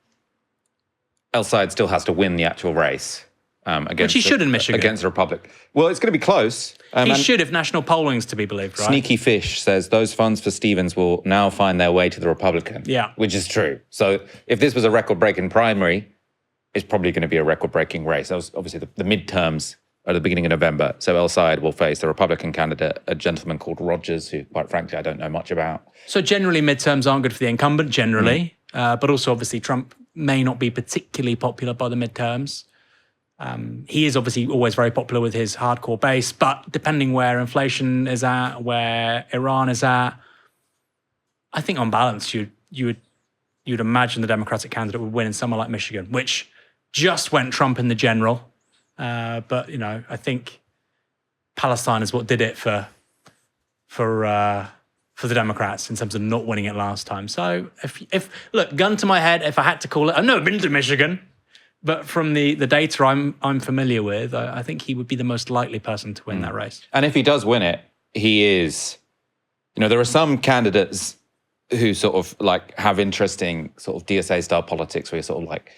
El-Sayed still has to win the actual race. Against Which he should in Michigan. Against the Republic. Well, it's going to be close. He should if national polling's to be believed, right? Sneaky Fish says those funds for Stevens will now find their way to the Republican. Yeah. Which is true. So if this was a record-breaking primary, it's probably going to be a record-breaking race. That was obviously the midterms are at the beginning of November. So El-Sayed will face the Republican candidate, a gentleman called Rogers, who, quite frankly, I don't know much about. So generally, midterms aren't good for the incumbent, generally. But also, obviously, Trump may not be particularly popular by the midterms. He is obviously always very popular with his hardcore base, but depending where inflation is at, where Iran is at, I think on balance, you'd imagine the Democratic candidate would win in somewhere like Michigan, which just went Trump in the general. But I think Palestine is what did it for the Democrats in terms of not winning it last time. So if look, gun to my head, if I had to call it, I've never been to Michigan. But from the data I'm familiar with, I think he would be the most likely person to win that race. And if he does win it, he is, there are some candidates who sort of like have interesting sort of DSA-style politics where you're sort of like,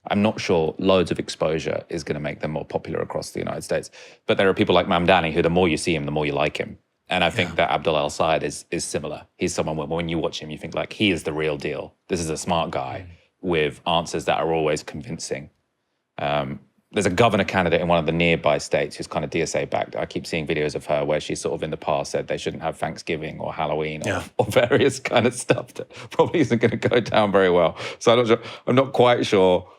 I'm not sure loads of exposure is going to make them more popular across the United States. But there are people like Mamdani who the more you see him, the more you like him. And I think that Adel El-Sayed is similar. He's someone when you watch him, you think like, he is the real deal. This is a smart guy with answers that are always convincing. There's a governor candidate in one of the nearby states who's kind of DSA-backed. I keep seeing videos of her where she sort of in the past said they shouldn't have Thanksgiving or Halloween or various kind of stuff that probably isn't going to go down very well. So I'm not quite sure.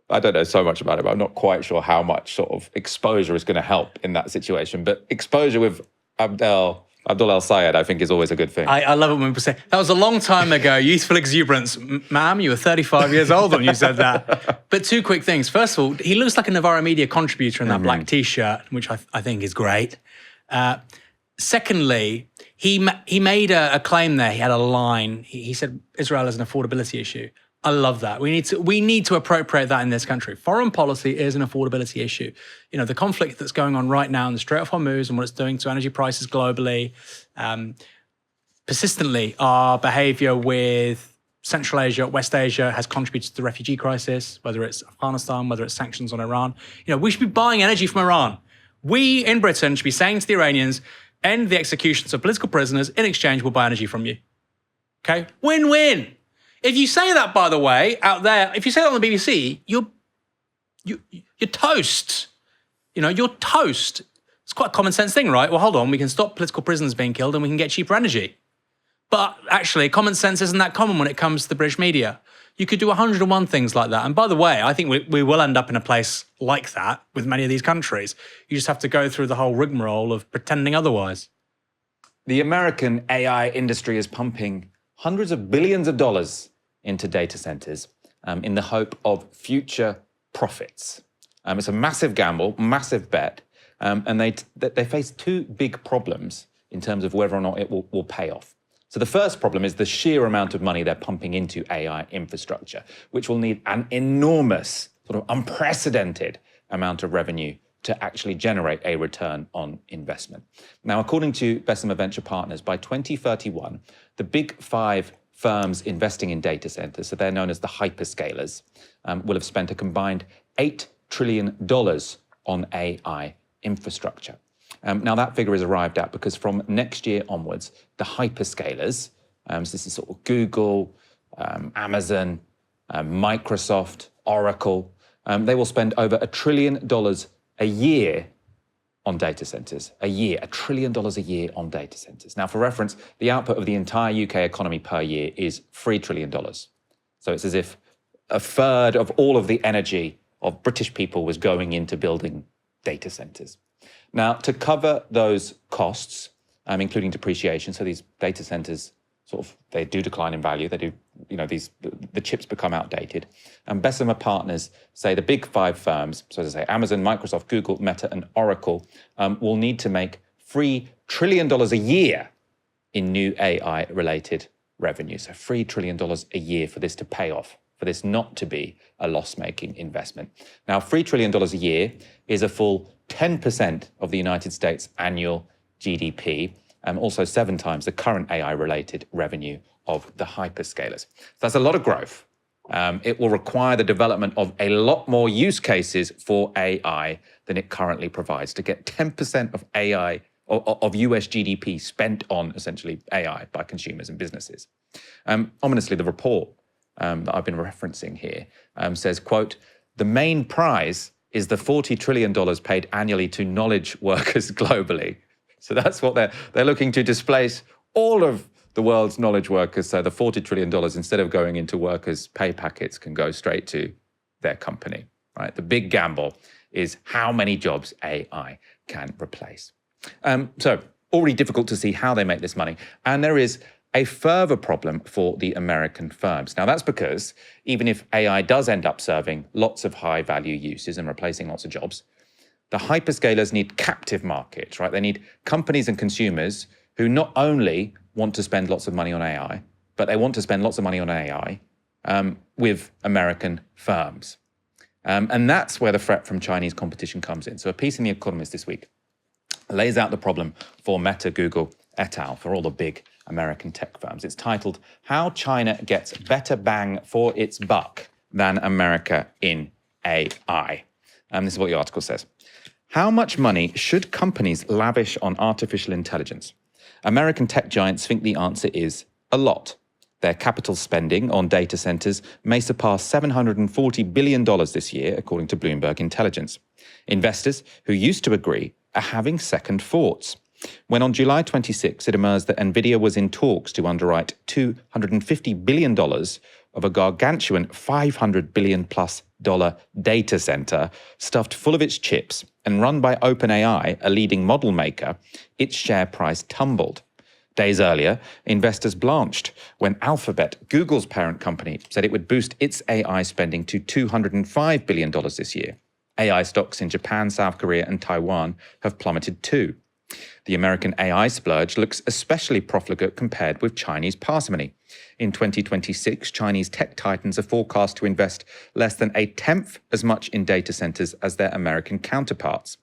I don't know so much about it, but I'm not quite sure how much sort of exposure is going to help in that situation. But exposure with Adel El-Sayed, I think, is always a good thing. I love it when people say, that was a long time ago, youthful exuberance. Ma'am, you were 35 years old when you said that. But two quick things. First of all, he looks like a Novara Media contributor in that black T-shirt, which I think is great. Secondly, he made a claim there. He had a line. He said Israel is an affordability issue. I love that. We need to appropriate that in this country. Foreign policy is an affordability issue. The conflict that's going on right now in the Strait of Hormuz and what it's doing to energy prices globally. Persistently, our behavior with Central Asia, West Asia has contributed to the refugee crisis, whether it's Afghanistan, whether it's sanctions on Iran. We should be buying energy from Iran. We in Britain should be saying to the Iranians, end the executions of political prisoners. In exchange, we'll buy energy from you. Okay? Win-win. If you say that, by the way, out there, if you say that on the BBC, you're toast. You're toast. It's quite a common sense thing, right? Well, hold on, we can stop political prisoners being killed and we can get cheaper energy. But actually, common sense isn't that common when it comes to the British media. You could do 101 things like that. And by the way, I think we will end up in a place like that with many of these countries. You just have to go through the whole rigmarole of pretending otherwise. The American AI industry is pumping hundreds of billions of dollars into data centers in the hope of future profits. It's a massive gamble, massive bet, and they face two big problems in terms of whether or not it will pay off. So the first problem is the sheer amount of money they're pumping into AI infrastructure, which will need an enormous, sort of unprecedented amount of revenue to actually generate a return on investment. Now, according to Bessemer Venture Partners, by 2031, the big five firms investing in data centers, so they're known as the hyperscalers, will have spent a combined $8 trillion on AI infrastructure. Now, that figure is arrived at because from next year onwards, the hyperscalers, so this is sort of Google, Amazon, Microsoft, Oracle, they will spend over $1 trillion a year on data centers. $1 trillion a year on data centers. Now, for reference, the output of the entire UK economy per year is $3 trillion. So it's as if a third of all of the energy of British people was going into building data centers. Now, to cover those costs, including depreciation, so these data centers they do decline in value, they do the chips become outdated. And Bessemer Partners say the big 5 firms, so to say Amazon, Microsoft, Google, Meta, and Oracle, will need to make $3 trillion a year in new AI-related revenue. So $3 trillion a year for this to pay off, for this not to be a loss-making investment. Now, $3 trillion a year is a full 10% of the United States annual GDP, and also 7 times the current AI-related revenue of the hyperscalers. So that's a lot of growth. It will require the development of a lot more use cases for AI than it currently provides to get 10% of AI, of US GDP spent on essentially AI by consumers and businesses. Ominously, the report that I've been referencing here says, quote, the main prize is the $40 trillion paid annually to knowledge workers globally. So that's what they're looking to displace all of the world's knowledge workers. So the $40 trillion, instead of going into workers' pay packets, can go straight to their company, right? The big gamble is how many jobs AI can replace. So already difficult to see how they make this money. And there is a further problem for the American firms. Now, that's because even if AI does end up serving lots of high-value uses and replacing lots of jobs, the hyperscalers need captive markets, right? They need companies and consumers who not only want to spend lots of money on AI, but they want to spend lots of money on AI with American firms. And that's where the threat from Chinese competition comes in. So a piece in The Economist this week lays out the problem for Meta, Google, et al., for all the big American tech firms. It's titled, How China Gets Better Bang for Its Buck Than America in AI. This is what the article says. How much money should companies lavish on artificial intelligence? American tech giants think the answer is a lot. Their capital spending on data centers may surpass $740 billion this year, according to Bloomberg Intelligence. Investors who used to agree are having second thoughts. When on July 26, it emerged that NVIDIA was in talks to underwrite $250 billion of a gargantuan $500 billion plus data center stuffed full of its chips and run by OpenAI, a leading model maker, its share price tumbled. Days earlier, investors blanched when Alphabet, Google's parent company, said it would boost its AI spending to $205 billion this year. AI stocks in Japan, South Korea, and Taiwan have plummeted too. The American AI splurge looks especially profligate compared with Chinese parsimony. In 2026, Chinese tech titans are forecast to invest less than a tenth as much in data centers as their American counterparts.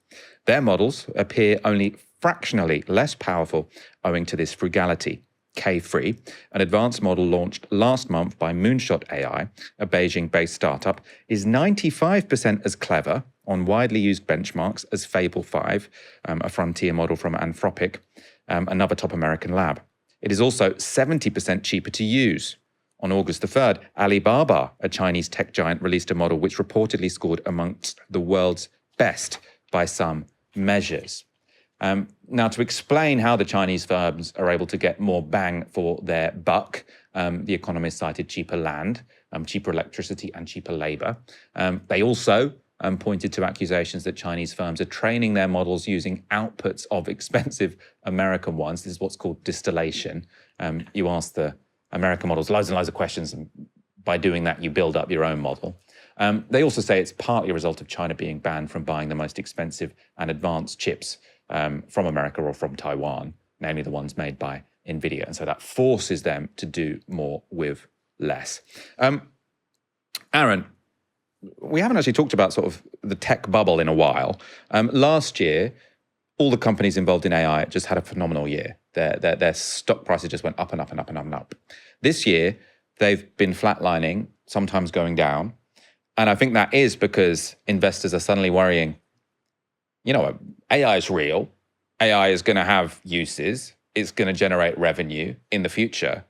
Their models appear only fractionally less powerful owing to this frugality. K3, an advanced model launched last month by Moonshot AI, a Beijing-based startup, is 95% as clever on widely used benchmarks as Fable 5, a frontier model from Anthropic, another top American lab. It is also 70% cheaper to use. On August the 3rd, Alibaba, a Chinese tech giant, released a model which reportedly scored amongst the world's best by some measures. Now, to explain how the Chinese firms are able to get more bang for their buck, The Economist cited cheaper land, cheaper electricity, and cheaper labor. They also pointed to accusations that Chinese firms are training their models using outputs of expensive American ones. This is what's called distillation. You ask the American models loads and loads of questions, and by doing that, you build up your own model. They also say it's partly a result of China being banned from buying the most expensive and advanced chips from America or from Taiwan, namely the ones made by NVIDIA. And so that forces them to do more with less. Aaron, we haven't actually talked about sort of the tech bubble in a while. Last year, all the companies involved in AI just had a phenomenal year. Their stock prices just went up and up and up and up and up. This year, they've been flatlining, sometimes going down. And I think that is because investors are suddenly worrying, AI is real. AI is going to have uses. It's going to generate revenue in the future.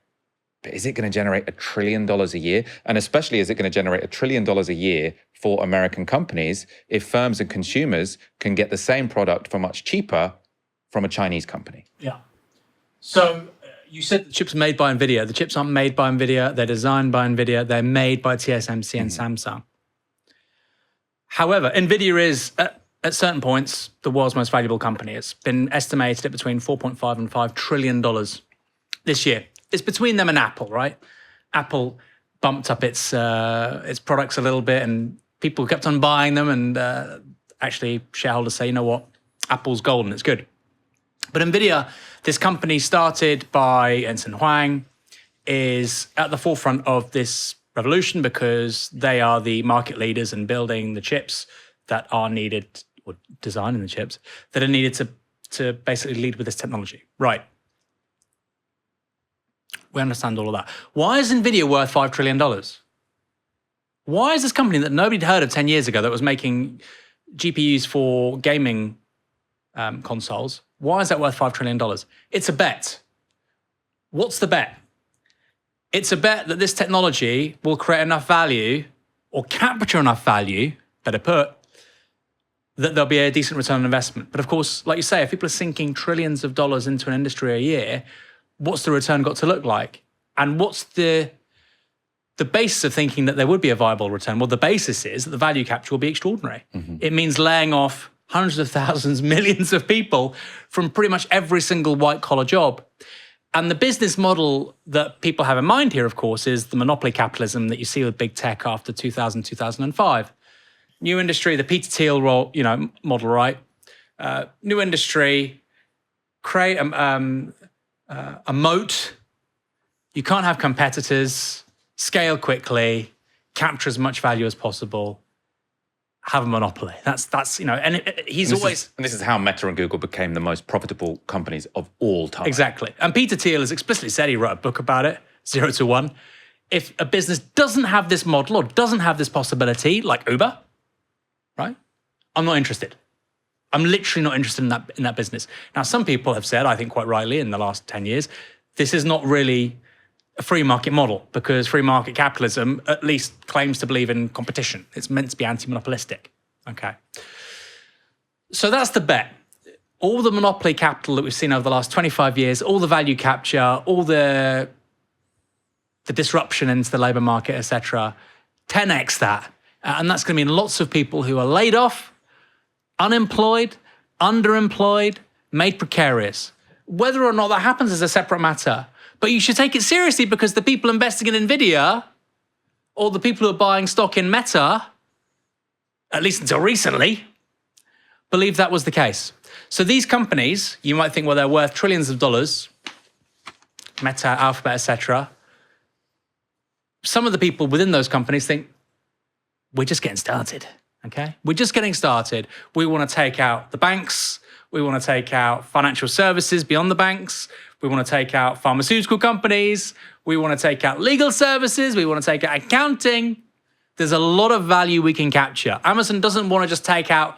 But is it going to generate $1 trillion a year? And especially, is it going to generate $1 trillion a year for American companies if firms and consumers can get the same product for much cheaper from a Chinese company? Yeah. So you said the chips are made by NVIDIA. The chips aren't made by NVIDIA. They're designed by NVIDIA. They're made by TSMC and Samsung. However, NVIDIA is, at certain points, the world's most valuable company. It's been estimated at between $4.5 and $5 trillion this year. It's between them and Apple, right? Apple bumped up its products a little bit, and people kept on buying them. And actually, shareholders say, you know what, Apple's golden, it's good. But NVIDIA, this company started by Jensen Huang, is at the forefront of this revolution because they are the market leaders in building the chips that are needed, or designing the chips that are needed to basically lead with this technology. Right. We understand all of that. Why is NVIDIA worth $5 trillion? Why is this company that nobody had heard of 10 years ago that was making GPUs for gaming consoles, why is that worth $5 trillion? It's a bet. What's the bet? It's a bet that this technology will create enough value, or capture enough value, better put, that there'll be a decent return on investment. But of course, like you say, if people are sinking trillions of dollars into an industry a year, what's the return got to look like? And what's the basis of thinking that there would be a viable return? Well, the basis is that the value capture will be extraordinary. Mm-hmm. It means laying off hundreds of thousands, millions of people from pretty much every single white-collar job. And the business model that people have in mind here, of course, is the monopoly capitalism that you see with big tech after 2000, 2005. New industry, the Peter Thiel model, right? New industry, create a moat. You can't have competitors, scale quickly, capture as much value as possible, have a monopoly. That's and this is how Meta and Google became the most profitable companies of all time. Exactly. And Peter Thiel has explicitly said, he wrote a book about it, 0 to 1. If a business doesn't have this model or doesn't have this possibility, like Uber, right? I'm not interested. I'm literally not interested in that business. Now, some people have said, I think quite rightly, in the last 10 years, this is not really a free market model, because free market capitalism at least claims to believe in competition. It's meant to be anti-monopolistic. Okay. So that's the bet. All the monopoly capital that we've seen over the last 25 years, all the value capture, all the disruption into the labor market, etc., 10x that. And that's going to mean lots of people who are laid off, unemployed, underemployed, made precarious. Whether or not that happens is a separate matter. But you should take it seriously, because the people investing in NVIDIA, or the people who are buying stock in Meta, at least until recently, believed that was the case. So these companies, you might think, well, they're worth trillions of dollars, Meta, Alphabet, etc. Some of the people within those companies think, we're just getting started, okay? We're just getting started. We want to take out the banks. We want to take out financial services beyond the banks. We want to take out pharmaceutical companies. We want to take out legal services. We want to take out accounting. There's a lot of value we can capture. Amazon doesn't want to just take out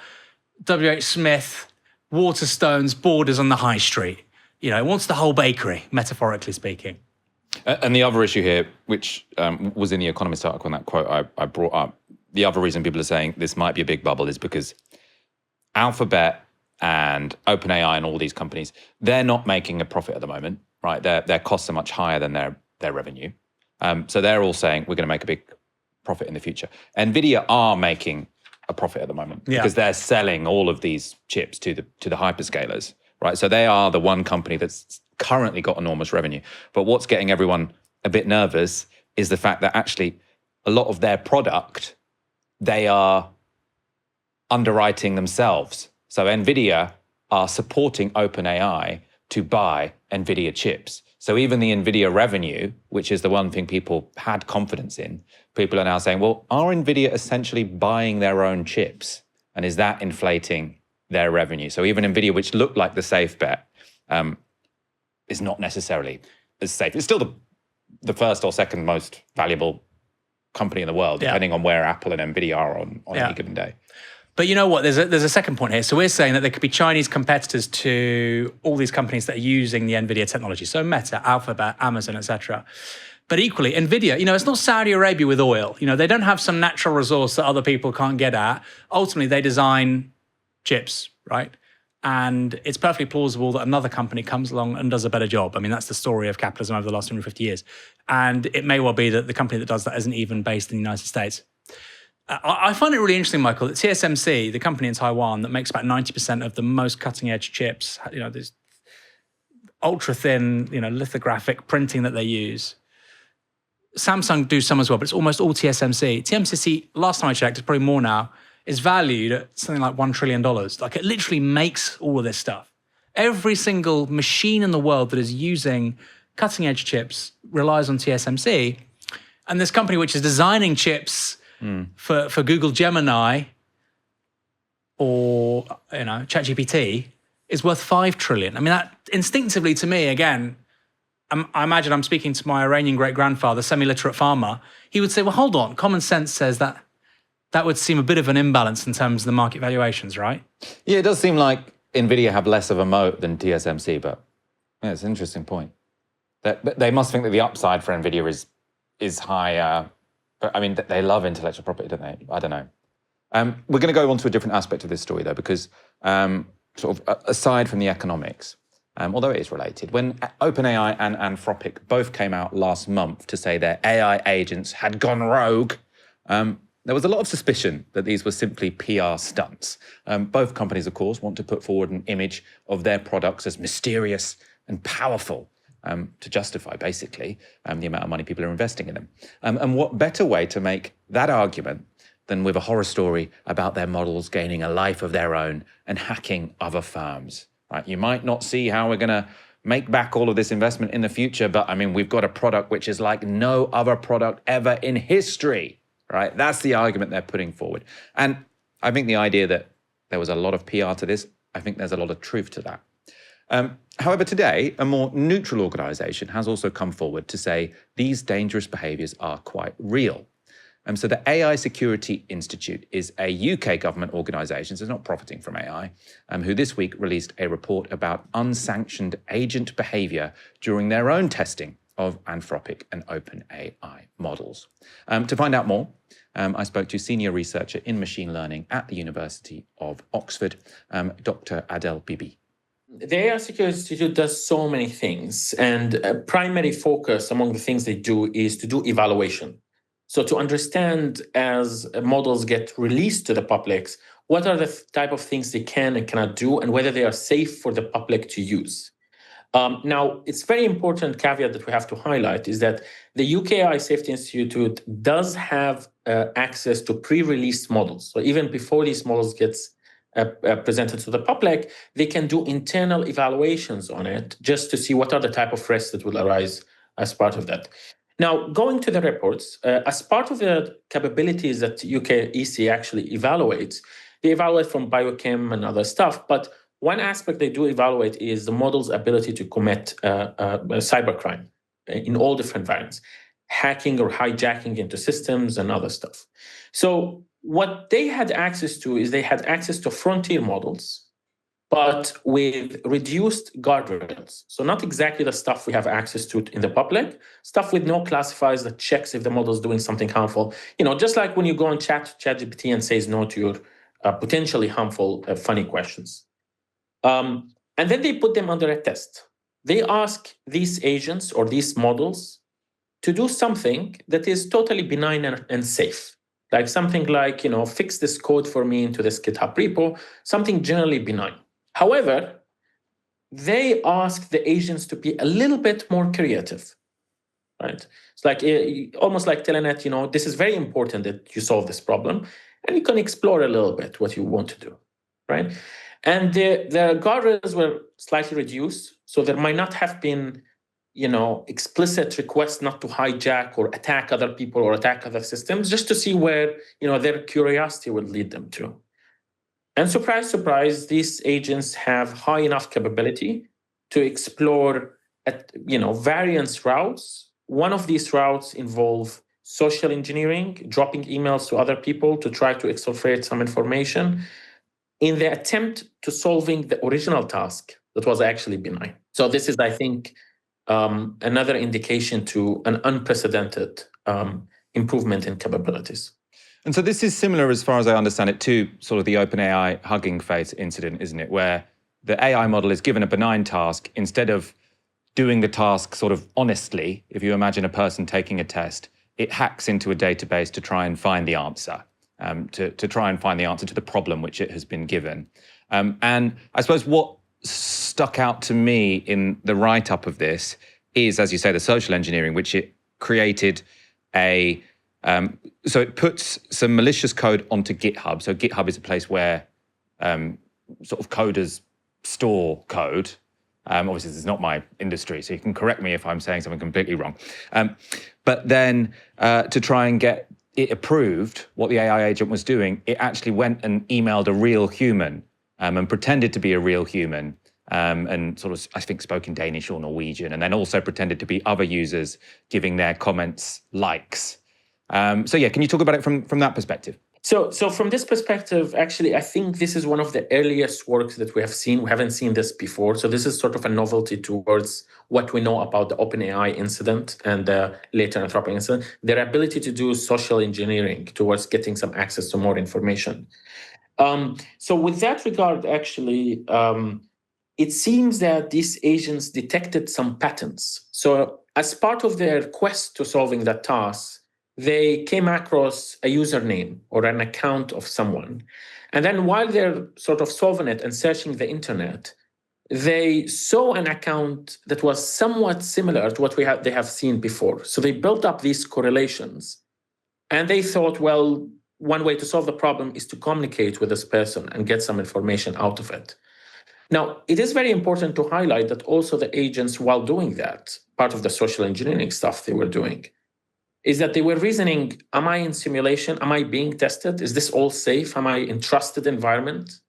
W.H. Smith, Waterstones, Borders on the high street. It wants the whole bakery, metaphorically speaking. And the other issue here, which was in the Economist article, and that quote I brought up, the other reason people are saying this might be a big bubble is because Alphabet and OpenAI and all these companies, they're not making a profit at the moment, right? Their costs are much higher than their revenue. So they're all saying we're going to make a big profit in the future. NVIDIA are making a profit at the moment because they're selling all of these chips to the hyperscalers, right? So they are the one company that's currently got enormous revenue. But what's getting everyone a bit nervous is the fact that actually a lot of their product, they are underwriting themselves. So NVIDIA are supporting OpenAI to buy NVIDIA chips. So even the NVIDIA revenue, which is the one thing people had confidence in, people are now saying, well, are NVIDIA essentially buying their own chips? And is that inflating their revenue? So even NVIDIA, which looked like the safe bet, is not necessarily as safe. It's still the first or second most valuable company in the world, depending on where Apple and NVIDIA are on any given day. But you know what? There's a second point here. So we're saying that there could be Chinese competitors to all these companies that are using the NVIDIA technology. So Meta, Alphabet, Amazon, etc. But equally, NVIDIA, it's not Saudi Arabia with oil. They don't have some natural resource that other people can't get at. Ultimately, they design chips, right? And it's perfectly plausible that another company comes along and does a better job. I mean, that's the story of capitalism over the last 150 years. And it may well be that the company that does that isn't even based in the United States. I find it really interesting, Michael, that TSMC, the company in Taiwan that makes about 90% of the most cutting-edge chips, this ultra-thin, lithographic printing that they use, Samsung do some as well, but it's almost all TSMC. TSMC, last time I checked, is probably more now, is valued at something like $1 trillion. Like it literally makes all of this stuff. Every single machine in the world that is using cutting edge chips relies on TSMC. And this company which is designing chips for Google Gemini or ChatGPT is worth $5 trillion. I mean, that instinctively to me, again, I imagine I'm speaking to my Iranian great-grandfather, semi-literate farmer. He would say, well, hold on, common sense says that would seem a bit of an imbalance in terms of the market valuations, right? Yeah, it does seem like NVIDIA have less of a moat than TSMC, but yeah, it's an interesting point. They must think that the upside for NVIDIA is higher. But I mean, they love intellectual property, don't they? I don't know. We're going to go on to a different aspect of this story, though, because sort of aside from the economics, although it is related, when OpenAI and Anthropic both came out last month to say their AI agents had gone rogue, there was a lot of suspicion that these were simply PR stunts. Both companies, of course, want to put forward an image of their products as mysterious and powerful to justify, basically, the amount of money people are investing in them. And what better way to make that argument than with a horror story about their models gaining a life of their own and hacking other firms? Right? You might not see how we're going to make back all of this investment in the future, but I mean, we've got a product which is like no other product ever in history, right? That's the argument they're putting forward. And I think the idea that there was a lot of PR to this, I think there's a lot of truth to that. However, today, a more neutral organisation has also come forward to say these dangerous behaviours are quite real. So the AI Security Institute is a UK government organisation, so it's not profiting from AI, who this week released a report about unsanctioned agent behaviour during their own testing of Anthropic and OpenAI models. To find out more, I spoke to senior researcher in machine learning at the University of Oxford, Dr. Adel Bibi. The AI Security Institute does so many things, and a primary focus among the things they do is to do evaluation. So to understand, as models get released to the public, what are the type of things they can and cannot do, and whether they are safe for the public to use. Now, it's very important caveat that we have to highlight is that the UK AI Safety Institute does have access to pre-released models. So even before these models gets presented to the public, they can do internal evaluations on it just to see what are the type of risks that will arise as part of that. Now, going to the reports, as part of the capabilities that UK EC actually evaluates, they evaluate from biochem and other stuff, but one aspect they do evaluate is the model's ability to commit cybercrime in all different variants, hacking or hijacking into systems and other stuff. So what they had access to is they had access to frontier models, but with reduced guardrails. So not exactly the stuff we have access to in the public, stuff with no classifiers that checks if the model is doing something harmful. Just like when you go on ChatGPT and says no to your potentially harmful, funny questions. And then they put them under a test. They ask these agents or these models to do something that is totally benign and safe. Like something like, fix this code for me into this GitHub repo, something generally benign. However, they ask the agents to be a little bit more creative, right? It's like almost like telling it, this is very important that you solve this problem, and you can explore a little bit what you want to do, right? And the guardrails were slightly reduced, so there might not have been, explicit requests not to hijack or attack other people or attack other systems, just to see where, their curiosity would lead them to. And surprise, surprise, these agents have high enough capability to explore, various routes. One of these routes involve social engineering, dropping emails to other people to try to exfiltrate some information in the attempt to solving the original task that was actually benign. So this is, I think, another indication to an unprecedented improvement in capabilities. And so this is similar, as far as I understand it, to sort of the OpenAI Hugging Face incident, isn't it? Where the AI model is given a benign task, instead of doing the task sort of honestly, if you imagine a person taking a test, it hacks into a database to try and find the answer, to try and find the answer to the problem which it has been given. And I suppose what stuck out to me in the write-up of this is, as you say, the social engineering, which it created so it puts some malicious code onto GitHub. So GitHub is a place where sort of coders store code. Obviously, this is not my industry, so you can correct me if I'm saying something completely wrong. But then to try and get it approved, what the AI agent was doing, it actually went and emailed a real human and pretended to be a real human and sort of, I think, spoke in Danish or Norwegian, and then also pretended to be other users giving their comments likes. So yeah, can you talk about it from that perspective? So from this perspective, actually, I think this is one of the earliest works that we have seen. We haven't seen this before. So this is sort of a novelty towards what we know about the OpenAI incident and the later Anthropic incident, their ability to do social engineering towards getting some access to more information. So with that regard, actually, it seems that these agents detected some patterns. So as part of their quest to solving that task, they came across a username or an account of someone. And then while they're sort of solving it and searching the internet, they saw an account that was somewhat similar to what they have seen before. So they built up these correlations. And they thought, well, one way to solve the problem is to communicate with this person and get some information out of it. Now, it is very important to highlight that also the agents, while doing that, part of the social engineering stuff they were doing, is that they were reasoning, am I in simulation? Am I being tested? Is this all safe? Am I in trusted environment?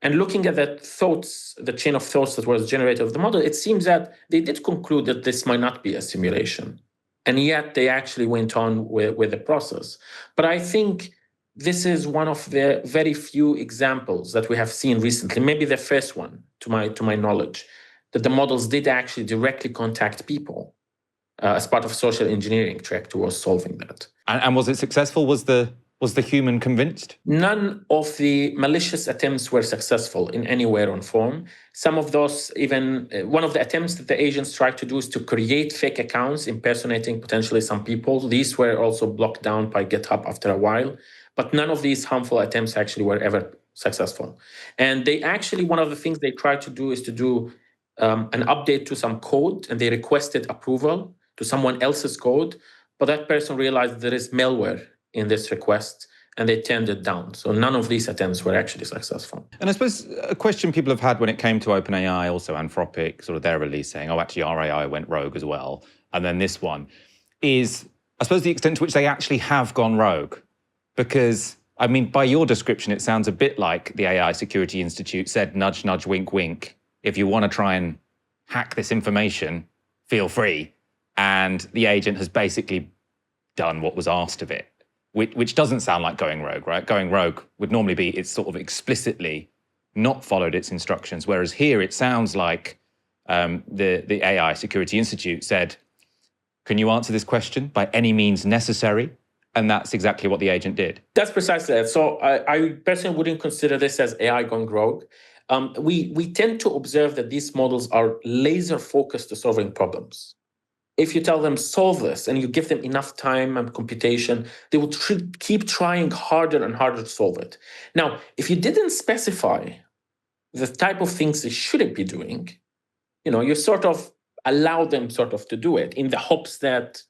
And looking at the chain of thoughts that was generated of the model, it seems that they did conclude that this might not be a simulation. And yet they actually went on with the process. But I think this is one of the very few examples that we have seen recently, maybe the first one to my knowledge, that the models did actually directly contact people as part of a social engineering track towards solving that. And was it successful? Was the human convinced? None of the malicious attempts were successful in any way or form. Some of those, even one of the attempts that the agents tried to do is to create fake accounts impersonating potentially some people. These were also blocked down by GitHub after a while. But none of these harmful attempts actually were ever successful. And they actually, one of the things they tried to do is to do an update to some code, and they requested approval to someone else's code, but that person realized there is malware in this request, and they turned it down. So none of these attempts were actually successful. And I suppose a question people have had when it came to OpenAI, also Anthropic, sort of their release saying, oh, actually our AI went rogue as well, and then this one, is I suppose the extent to which they actually have gone rogue. Because, I mean, by your description, it sounds a bit like the AI Security Institute said, nudge, nudge, wink, wink. If you want to try and hack this information, feel free. And the agent has basically done what was asked of it, which doesn't sound like going rogue, right? Going rogue would normally be it's sort of explicitly not followed its instructions, whereas here it sounds like the AI Security Institute said, can you answer this question by any means necessary? And that's exactly what the agent did. That's precisely it. So I personally wouldn't consider this as AI gone rogue. We tend to observe that these models are laser focused to solving problems. If you tell them solve this and you give them enough time and computation, they will keep trying harder and harder to solve it. Now, if you didn't specify the type of things they shouldn't be doing, you sort of allow them sort of to do it in the hopes that,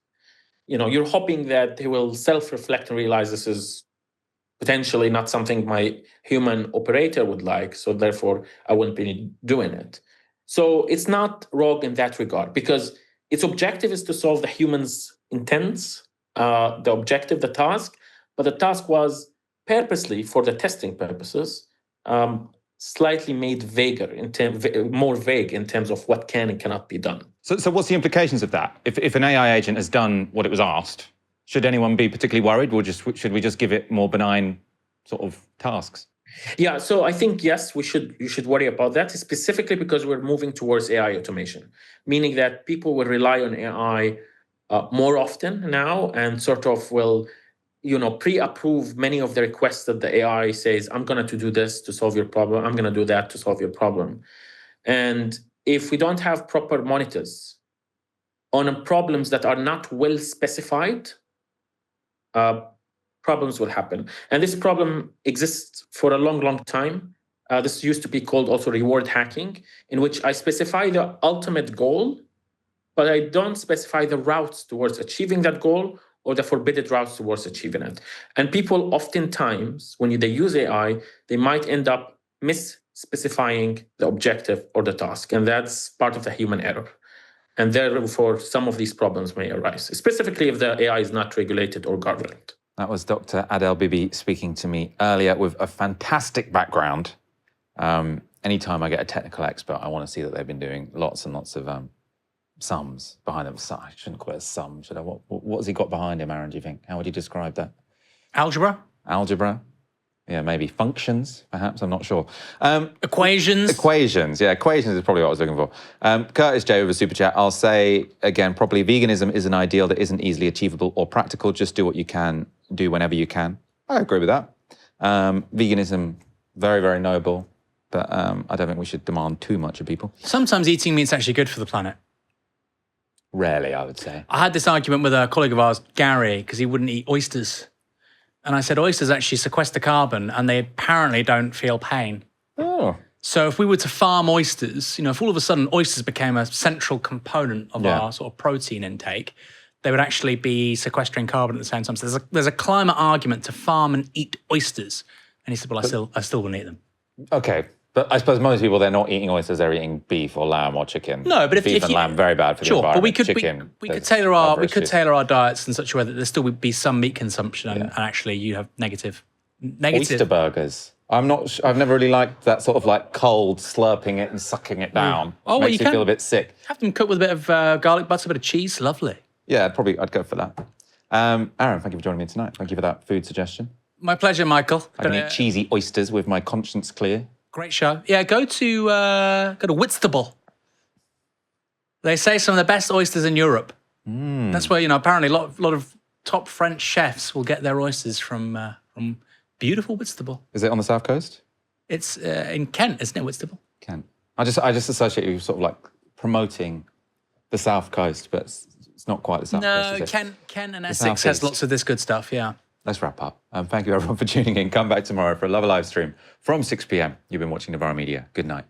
you're hoping that they will self-reflect and realize this is potentially not something my human operator would like, so therefore I wouldn't be doing it. So it's not rogue in that regard, because its objective is to solve the human's intents, the task, but the task was purposely, for the testing purposes, slightly made vaguer, more vague in terms of what can and cannot be done. So what's the implications of that? If an AI agent has done what it was asked, should anyone be particularly worried, or should we just give it more benign sort of tasks? Yeah, so I think, yes, you should worry about that, specifically because we're moving towards AI automation, meaning that people will rely on AI more often now and sort of will pre-approve many of the requests that the AI says, I'm going to do this to solve your problem, I'm going to do that to solve your problem. And if we don't have proper monitors on problems that are not well specified, problems will happen. And this problem exists for a long, long time. This used to be called also reward hacking, in which I specify the ultimate goal, but I don't specify the routes towards achieving that goal or the forbidden routes towards achieving it. And people oftentimes, when they use AI, they might end up misspecifying the objective or the task. And that's part of the human error. And therefore, some of these problems may arise, specifically if the AI is not regulated or governed. That was Dr. Adel Bibi speaking to me earlier with a fantastic background. Anytime I get a technical expert, I want to see that they've been doing lots and lots of sums behind them. I shouldn't call it a sum, should I? What has he got behind him, Aaron, do you think? How would you describe that? Algebra? Algebra? Yeah, maybe functions, perhaps, I'm not sure. Equations? Equations, yeah, equations is probably what I was looking for. Curtis J with a super chat. I'll say, again, probably veganism is an ideal that isn't easily achievable or practical. Just do what you can, do whenever you can. I agree with that. Veganism, very, very noble, but I don't think we should demand too much of people. Sometimes eating meat's actually good for the planet. Rarely, I would say. I had this argument with a colleague of ours, Gary, because he wouldn't eat oysters. And I said, oysters actually sequester carbon and they apparently don't feel pain. Oh. So if we were to farm oysters, if all of a sudden oysters became a central component of our sort of protein intake, they would actually be sequestering carbon at the same time. So there's a climate argument to farm and eat oysters. And he said, well, I still wouldn't eat them. Okay. But I suppose most people, they're not eating oysters, they're eating beef or lamb or chicken. No, but beef and lamb, very bad for the environment. But we could tailor our diets in such a way that there still would be some meat consumption and actually you have negative. Oyster burgers. I've never really liked that sort of like cold slurping it and sucking it down. Oh, Makes you feel a bit sick. Have them cooked with a bit of garlic butter, a bit of cheese, lovely. Yeah, I'd go for that. Aaron, thank you for joining me tonight. Thank you for that food suggestion. My pleasure, Michael. I can eat cheesy oysters with my conscience clear. Great show. Yeah, go to Whitstable. They say some of the best oysters in Europe. That's where apparently a lot of top French chefs will get their oysters from beautiful Whitstable. Is it on the south coast? It's in Kent, isn't it, Whitstable? Kent. I just associate you sort of like promoting the south coast, but it's not quite the south coast. No, Kent and Essex has lots of this good stuff. Yeah. Let's wrap up. Thank you everyone for tuning in. Come back tomorrow for a live stream from 6 p.m. You've been watching Novara Media. Good night.